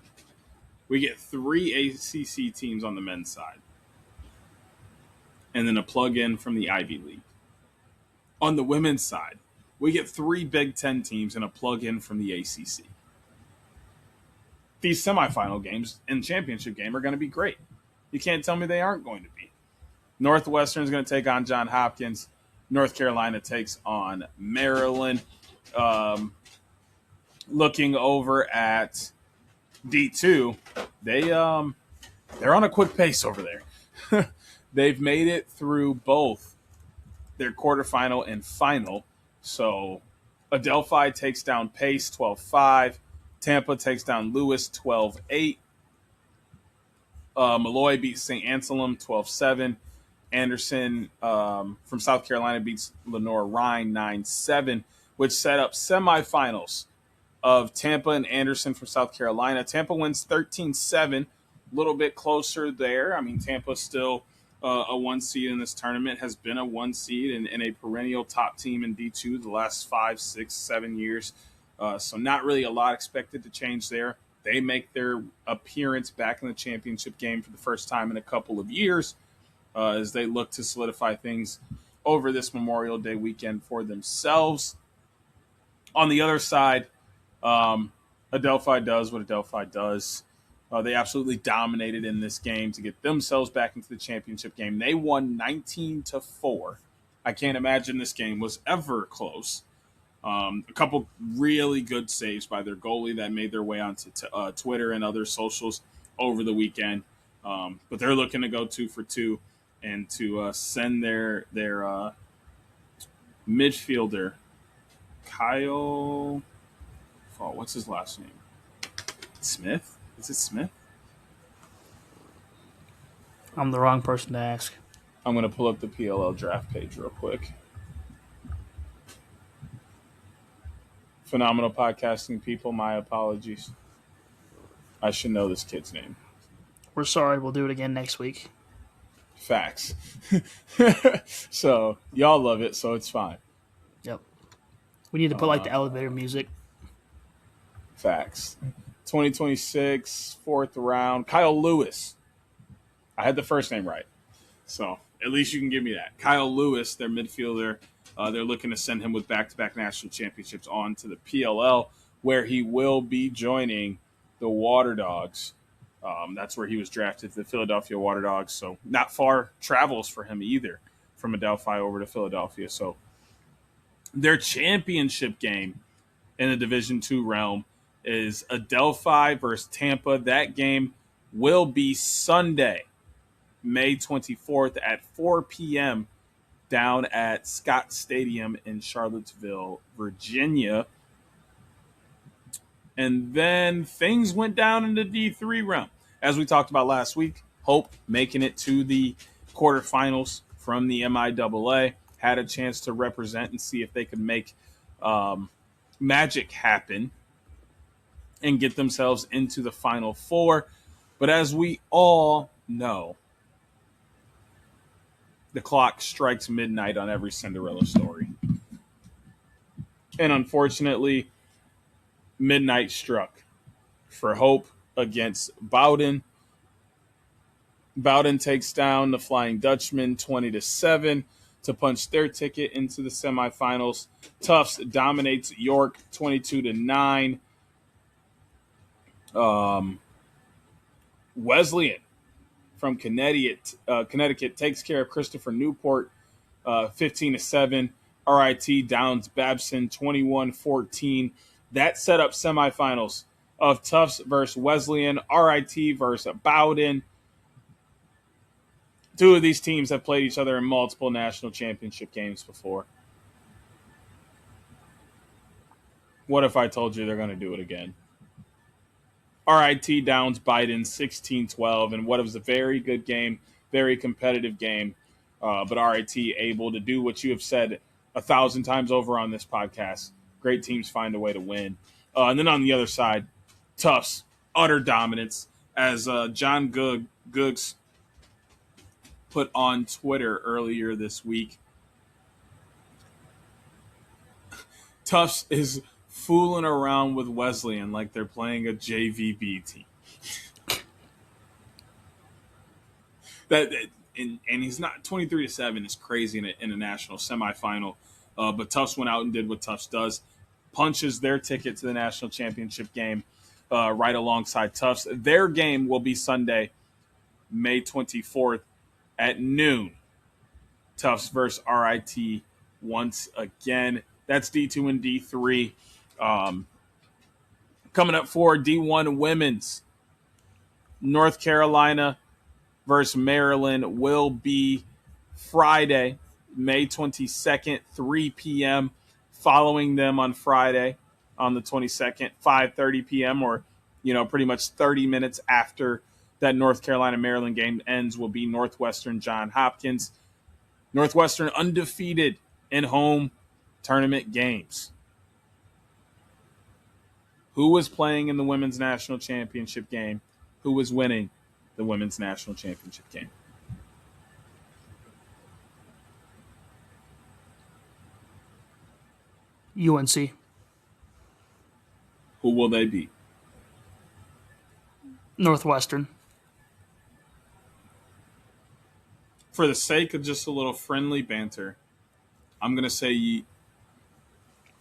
We get 3 ACC teams on the men's side and then a plug-in from the Ivy League. On the women's side, we get 3 Big Ten teams and a plug-in from the ACC. These semifinal games and championship game are going to be great. You can't tell me they aren't going to be. Northwestern is going to take on John Hopkins. North Carolina takes on Maryland. looking over at D2, they're on a quick pace over there. They've made it through both their quarterfinal and final. So Adelphi takes down Pace 12-5. Tampa takes down Lewis 12-8. Malloy beats St. Anselm 12-7. Anderson from South Carolina beats Lenore Rhine 9-7, which set up semifinals of Tampa and Anderson from South Carolina. Tampa wins 13-7, a little bit closer there. I mean, Tampa's still a one seed in this tournament, has been a one seed and a perennial top team in D2 the last 5, 6, 7 years. So not really a lot expected to change there. They make their appearance back in the championship game for the first time in a couple of years as they look to solidify things over this Memorial Day weekend for themselves. On the other side, Adelphi does what Adelphi does. They absolutely dominated in this game to get themselves back into the championship game. They won 19-4. I can't imagine this game was ever close. A couple really good saves by their goalie that made their way onto Twitter and other socials over the weekend. But they're looking to go 2 for 2 and to send their midfielder, Kyle. Oh, what's his last name? Smith? Is it Smith? I'm the wrong person to ask. I'm going to pull up the PLL draft page real quick. Phenomenal podcasting people. My apologies. I should know this kid's name. We're sorry. We'll do it again next week. Facts. So, y'all love it, so it's fine. Yep. We need to put the elevator music. Facts. 2026, 4th round. Kyle Lewis. I had the first name right. So at least you can give me that. Kyle Lewis, their midfielder. They're looking to send him with back-to-back national championships on to the PLL, where he will be joining the Water Dogs. That's where he was drafted, the Philadelphia Water Dogs. So not far travels for him either from Adelphi over to Philadelphia. So their championship game in the Division II realm is Adelphi versus Tampa. That game will be Sunday, May 24th at 4 p.m. down at Scott Stadium in Charlottesville, Virginia. And then things went down in the D3 realm. As we talked about last week, Hope making it to the quarterfinals from the MIAA, had a chance to represent and see if they could make magic happen and get themselves into the Final Four. But as we all know, the clock strikes midnight on every Cinderella story. And unfortunately, midnight struck for Hope against Bowden. Bowden takes down the Flying Dutchman 20-7 to punch their ticket into the semifinals. Tufts dominates York 22-9. Wesleyan from Connecticut takes care of Christopher Newport 15-7. RIT downs Babson 21-14. That set up semifinals of Tufts versus Wesleyan, RIT versus Bowden. Two of these teams have played each other in multiple national championship games before. What if I told you they're going to do it again? RIT downs Biden 16-12 in what was a very good game, very competitive game. But RIT able to do what you have said 1,000 times over on this podcast. Great teams find a way to win. And then on the other side, Tufts, utter dominance. As John Googs put on Twitter earlier this week, Tufts is fooling around with Wesleyan like they're playing a JVB team. And he's not 23-7 is crazy in a national semifinal. But Tufts went out and did what Tufts does, punches their ticket to the national championship game right alongside Tufts. Their game will be Sunday, May 24th at noon. Tufts versus RIT once again. That's D2 and D3. Coming up for D1 Women's, North Carolina versus Maryland will be Friday, May 22nd, 3 p.m. Following them on Friday on the 22nd, 5:30 p.m. or, pretty much 30 minutes after that North Carolina-Maryland game ends will be Northwestern Johns Hopkins. Northwestern undefeated in home tournament games. Who was playing in the women's national championship game? Who was winning the women's national championship game? UNC. Who will they be? Northwestern. For the sake of just a little friendly banter, I'm going to say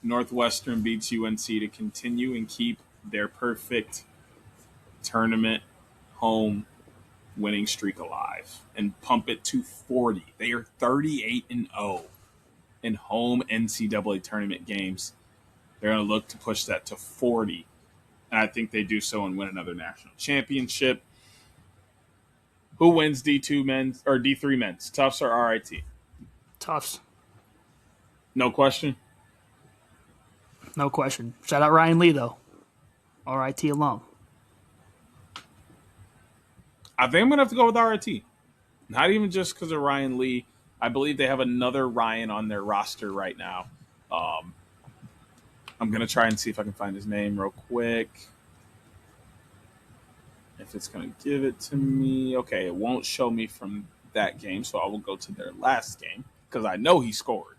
Northwestern beats UNC to continue and keep their perfect tournament home winning streak alive and pump it to 40. They are 38-0 in home NCAA tournament games. They're going to look to push that to 40. And I think they do so and win another national championship. Who wins D2 men's or D3 men's? Tufts or RIT? Tufts. No question? No question. Shout out Ryan Lee, though. RIT alum. I think I'm going to have to go with RIT. Not even just because of Ryan Lee. I believe they have another Ryan on their roster right now. I'm going to try and see if I can find his name real quick. If it's going to give it to me. Okay, it won't show me from that game, so I will go to their last game because I know he scored.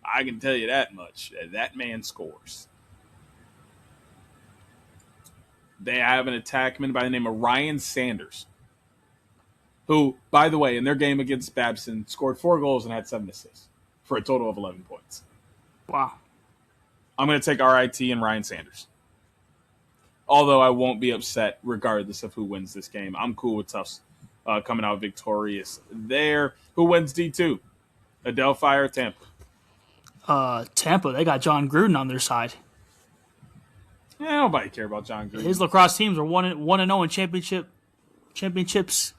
I can tell you that much. That man scores. They have an attackman by the name of Ryan Sanders, who, by the way, in their game against Babson, scored 4 goals and had 7 assists for a total of 11 points. Wow. I'm going to take RIT and Ryan Sanders. Although I won't be upset regardless of who wins this game. I'm cool with Tufts coming out victorious there. Who wins D2? Adelphi or Tampa? Tampa. They got John Gruden on their side. Yeah, nobody care about John Gruden. His lacrosse teams are 1-0 in championships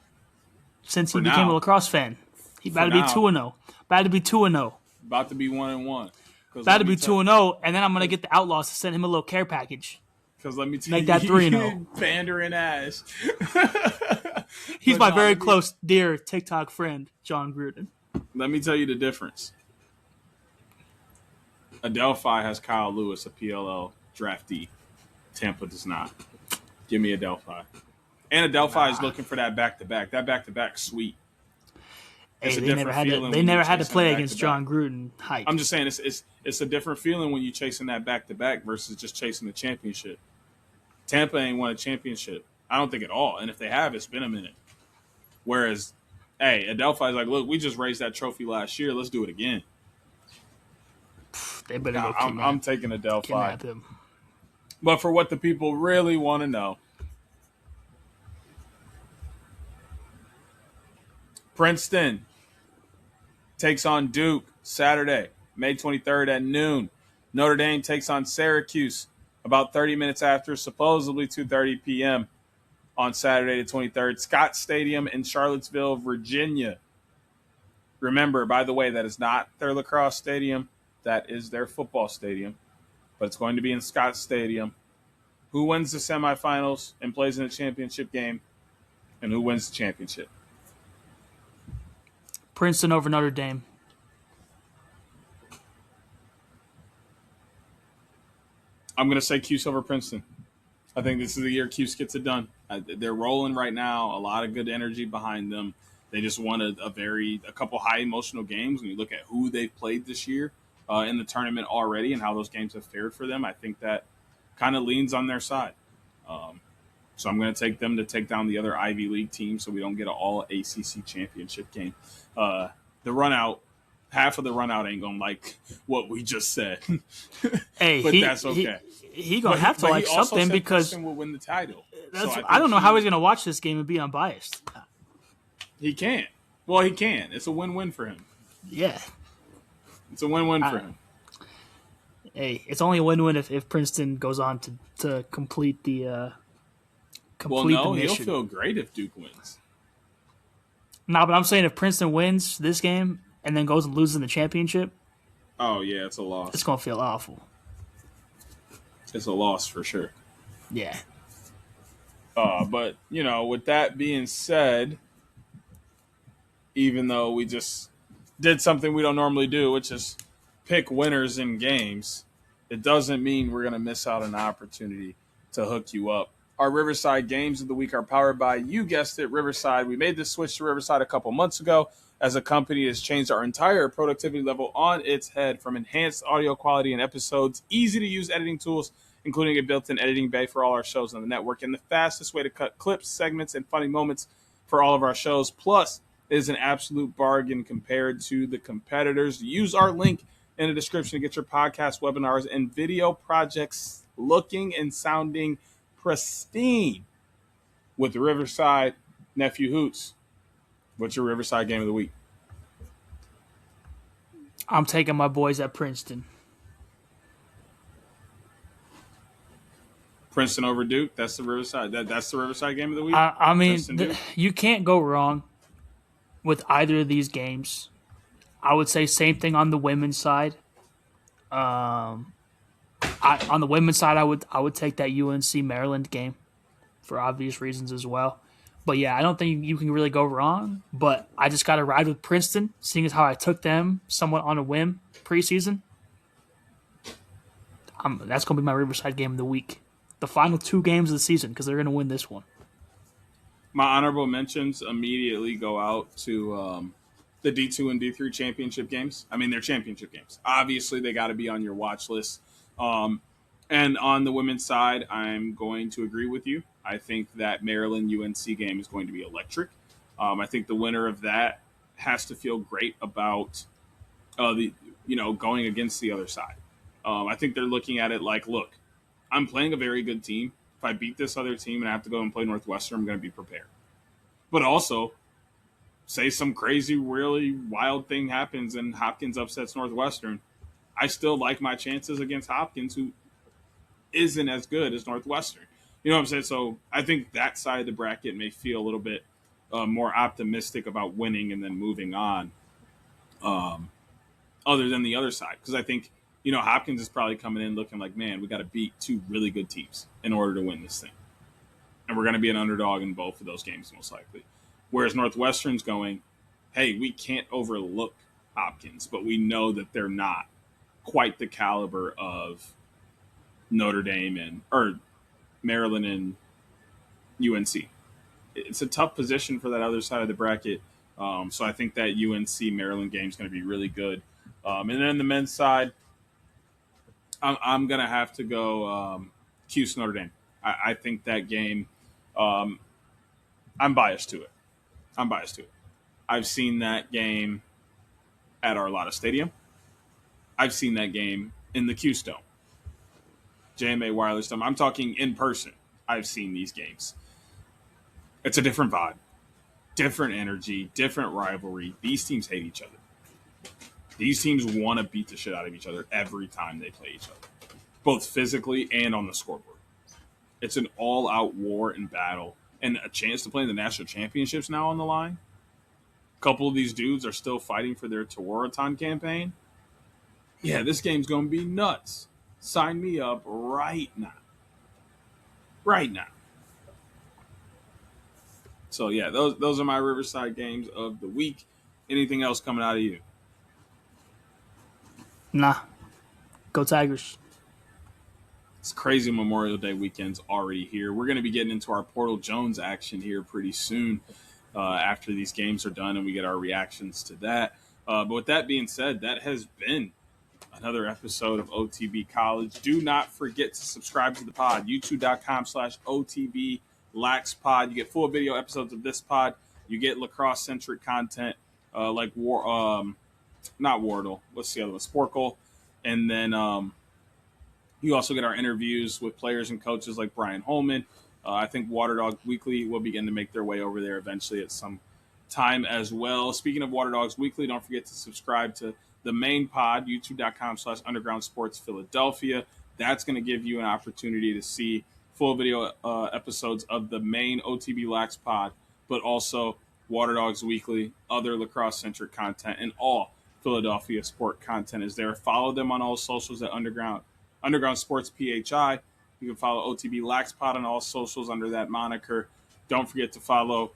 since he became a lacrosse fan. He about to be 2-0. About to be 2-0. About to be 1-1. About to be 2-0, and then I'm gonna get the Outlaws to send him a little care package. Because let me tell Make that 3-0. Pandering ass. He's my very close, dear TikTok friend, John Gruden. Let me tell you the difference. Adelphi has Kyle Lewis, a PLL draftee. Tampa does not. Give me Adelphi. And Adelphi is looking for that back-to-back. That back-to-back sweet. Hey, they never had to play against John Gruden. Hype. I'm just saying it's a different feeling when you're chasing that back-to-back versus just chasing the championship. Tampa ain't won a championship. I don't think at all. And if they have, it's been a minute. Whereas, hey, Adelphi's like, look, we just raised that trophy last year. Let's do it again. They better go I'm taking Adelphi. kidnap him. But for what the people really want to know, Princeton takes on Duke Saturday, May 23rd at noon. Notre Dame takes on Syracuse about 30 minutes after, supposedly 2:30 p.m. on Saturday the 23rd. Scott Stadium in Charlottesville, Virginia. Remember, by the way, that is not their lacrosse stadium. That is their football stadium. But it's going to be in Scott Stadium. Who wins the semifinals and plays in the championship game? And who wins the championship? Princeton over Notre Dame. I'm going to say Cuse over Princeton. I think this is the year Cuse gets it done. They're rolling right now. A lot of good energy behind them. They just won a couple high emotional games. When you look at who they've played this year in the tournament already and how those games have fared for them, I think that kind of leans on their side. So I'm going to take them to take down the other Ivy League team so we don't get an all ACC championship game. The run out, half of the run out ain't going to like what we just said. Hey, but that's okay. He going to have to like something because Princeton will win the title. I don't know how he's going to watch this game and be unbiased. He can't. Well, he can. It's a win-win for him. Yeah. It's a win-win for him. Hey, it's only a win-win if Princeton goes on to complete the Well, the no, he'll mission. feel great if Duke wins. Nah, but I'm saying if Princeton wins this game and then goes and loses in the championship, Oh, yeah, it's a it's loss. gonna feel awful. It's a loss for sure. Yeah. But, with that being said, even though we just did something we don't normally do, which is pick winners in games, it doesn't mean we're going to miss out on an opportunity to hook you up. Our Riverside games of the week are powered by, you guessed it, Riverside. We made this switch to Riverside a couple months ago as a company has changed our entire productivity level on its head, from enhanced audio quality and episodes, easy to use editing tools, including a built-in editing bay for all our shows on the network, and the fastest way to cut clips, segments, and funny moments for all of our shows. Plus, it is an absolute bargain compared to the competitors. Use our link in the description to get your podcast, webinars, and video projects looking and sounding pristine with the Riverside Nephew Hoots. What's your Riverside game of the week? I'm taking my boys at Princeton. Princeton over Duke. That's the Riverside. That's the Riverside game of the week. I mean, Princeton, you can't go wrong with either of these games. I would say same thing on the women's side. On the women's side, I would take that UNC Maryland game for obvious reasons as well. But yeah, I don't think you can really go wrong. But I just got to ride with Princeton, seeing as how I took them somewhat on a whim preseason. That's going to be my Riverside game of the week. The final 2 games of the season, because they're going to win this one. My honorable mentions immediately go out to the D2 and D3 championship games. I mean, they're championship games. Obviously, they got to be on your watch list. And on the women's side, I'm going to agree with you. I think that Maryland UNC game is going to be electric. I think the winner of that has to feel great about going against the other side. I think they're looking at it like, look, I'm playing a very good team. If I beat this other team and I have to go and play Northwestern, I'm going to be prepared. But also, say some crazy, really wild thing happens and Hopkins upsets Northwestern, I still like my chances against Hopkins, who isn't as good as Northwestern. You know what I'm saying? So I think that side of the bracket may feel a little bit more optimistic about winning and then moving on, other than the other side. Because I think, Hopkins is probably coming in looking like, man, we got to beat 2 really good teams in order to win this thing. And we're going to be an underdog in both of those games, most likely. Whereas Northwestern's going, hey, we can't overlook Hopkins, but we know that they're not quite the caliber of Notre Dame or Maryland and UNC. It's a tough position for that other side of the bracket. So I think that UNC Maryland game is going to be really good. And then the men's side, I'm going to have to go Cuse Notre Dame. I think that game, I'm biased to it. I've seen that game at Arlotta Stadium. I've seen that game in the Cuse Dome, JMA Wireless Dome. I'm talking in person. I've seen these games. It's a different vibe, different energy, different rivalry. These teams hate each other. These teams want to beat the shit out of each other every time they play each other, both physically and on the scoreboard. It's an all-out war and battle, and a chance to play in the national championships now on the line. A couple of these dudes are still fighting for their Tewaaraton campaign. Yeah, this game's going to be nuts. Sign me up right now. Right now. So, yeah, those are my Riverside games of the week. Anything else coming out of you? Nah. Go Tigers. It's crazy Memorial Day weekend's already here. We're going to be getting into our Portal Jones action here pretty soon after these games are done and we get our reactions to that. But with that being said, that has been another episode of OTB College. Do not forget to subscribe to the pod, youtube.com/OTBLaxPod. You get full video episodes of this pod. You get lacrosse-centric content like not Wardle. What's the other one? Sporkle. And then you also get our interviews with players and coaches like Brian Holman. I think Waterdog Weekly will begin to make their way over there eventually at some time as well. Speaking of Water Dogs Weekly, don't forget to subscribe to the main pod, youtube.com/underground sports Philadelphia. That's going to give you an opportunity to see full video episodes of the main OTB Lax pod, but also Water Dogs Weekly, other lacrosse-centric content, and all Philadelphia sport content is there. Follow them on all socials at Underground Sports PHI. You can follow OTB Lax Pod on all socials under that moniker. Don't forget to follow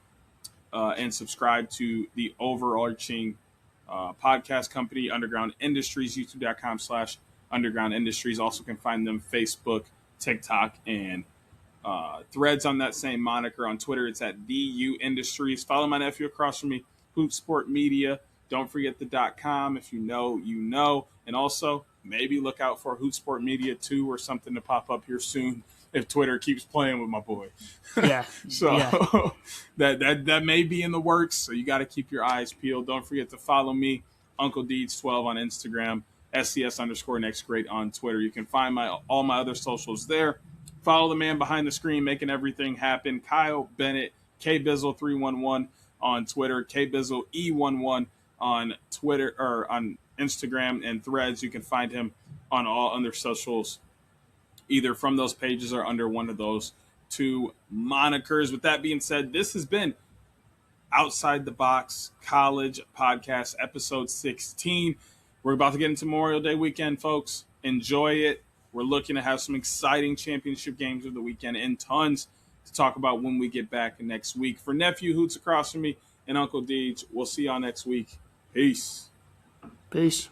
and subscribe to the overarching podcast company, Underground Industries, youtube.com/Underground Industries. Also can find them Facebook, TikTok, and Threads on that same moniker. On Twitter, it's at DU Industries. Follow my nephew across from me, Hoots Sport Media. Don't forget the .com. If you know, you know. And also, maybe look out for Hoots Sport Media 2 or something to pop up here soon if Twitter keeps playing with my boy. Yeah. So yeah. that may be in the works, so you got to keep your eyes peeled. Don't forget to follow me, Uncle Deeds12 on Instagram, SCS_NextGreat on Twitter. You can find all my other socials there. Follow the man behind the screen making everything happen, Kyle Bennett, KBizzle311 on Twitter, KBizzleE11 on Twitter or on Instagram and Threads. You can find him on all other socials, either from those pages or under one of those two monikers. With that being said, this has been Outside the Box College Podcast, episode 16. We're about to get into Memorial Day weekend, folks. Enjoy it. We're looking to have some exciting championship games of the weekend and tons to talk about when we get back next week. For Nephew Hoots across from me and Uncle Deej, we'll see y'all next week. Peace. Peace.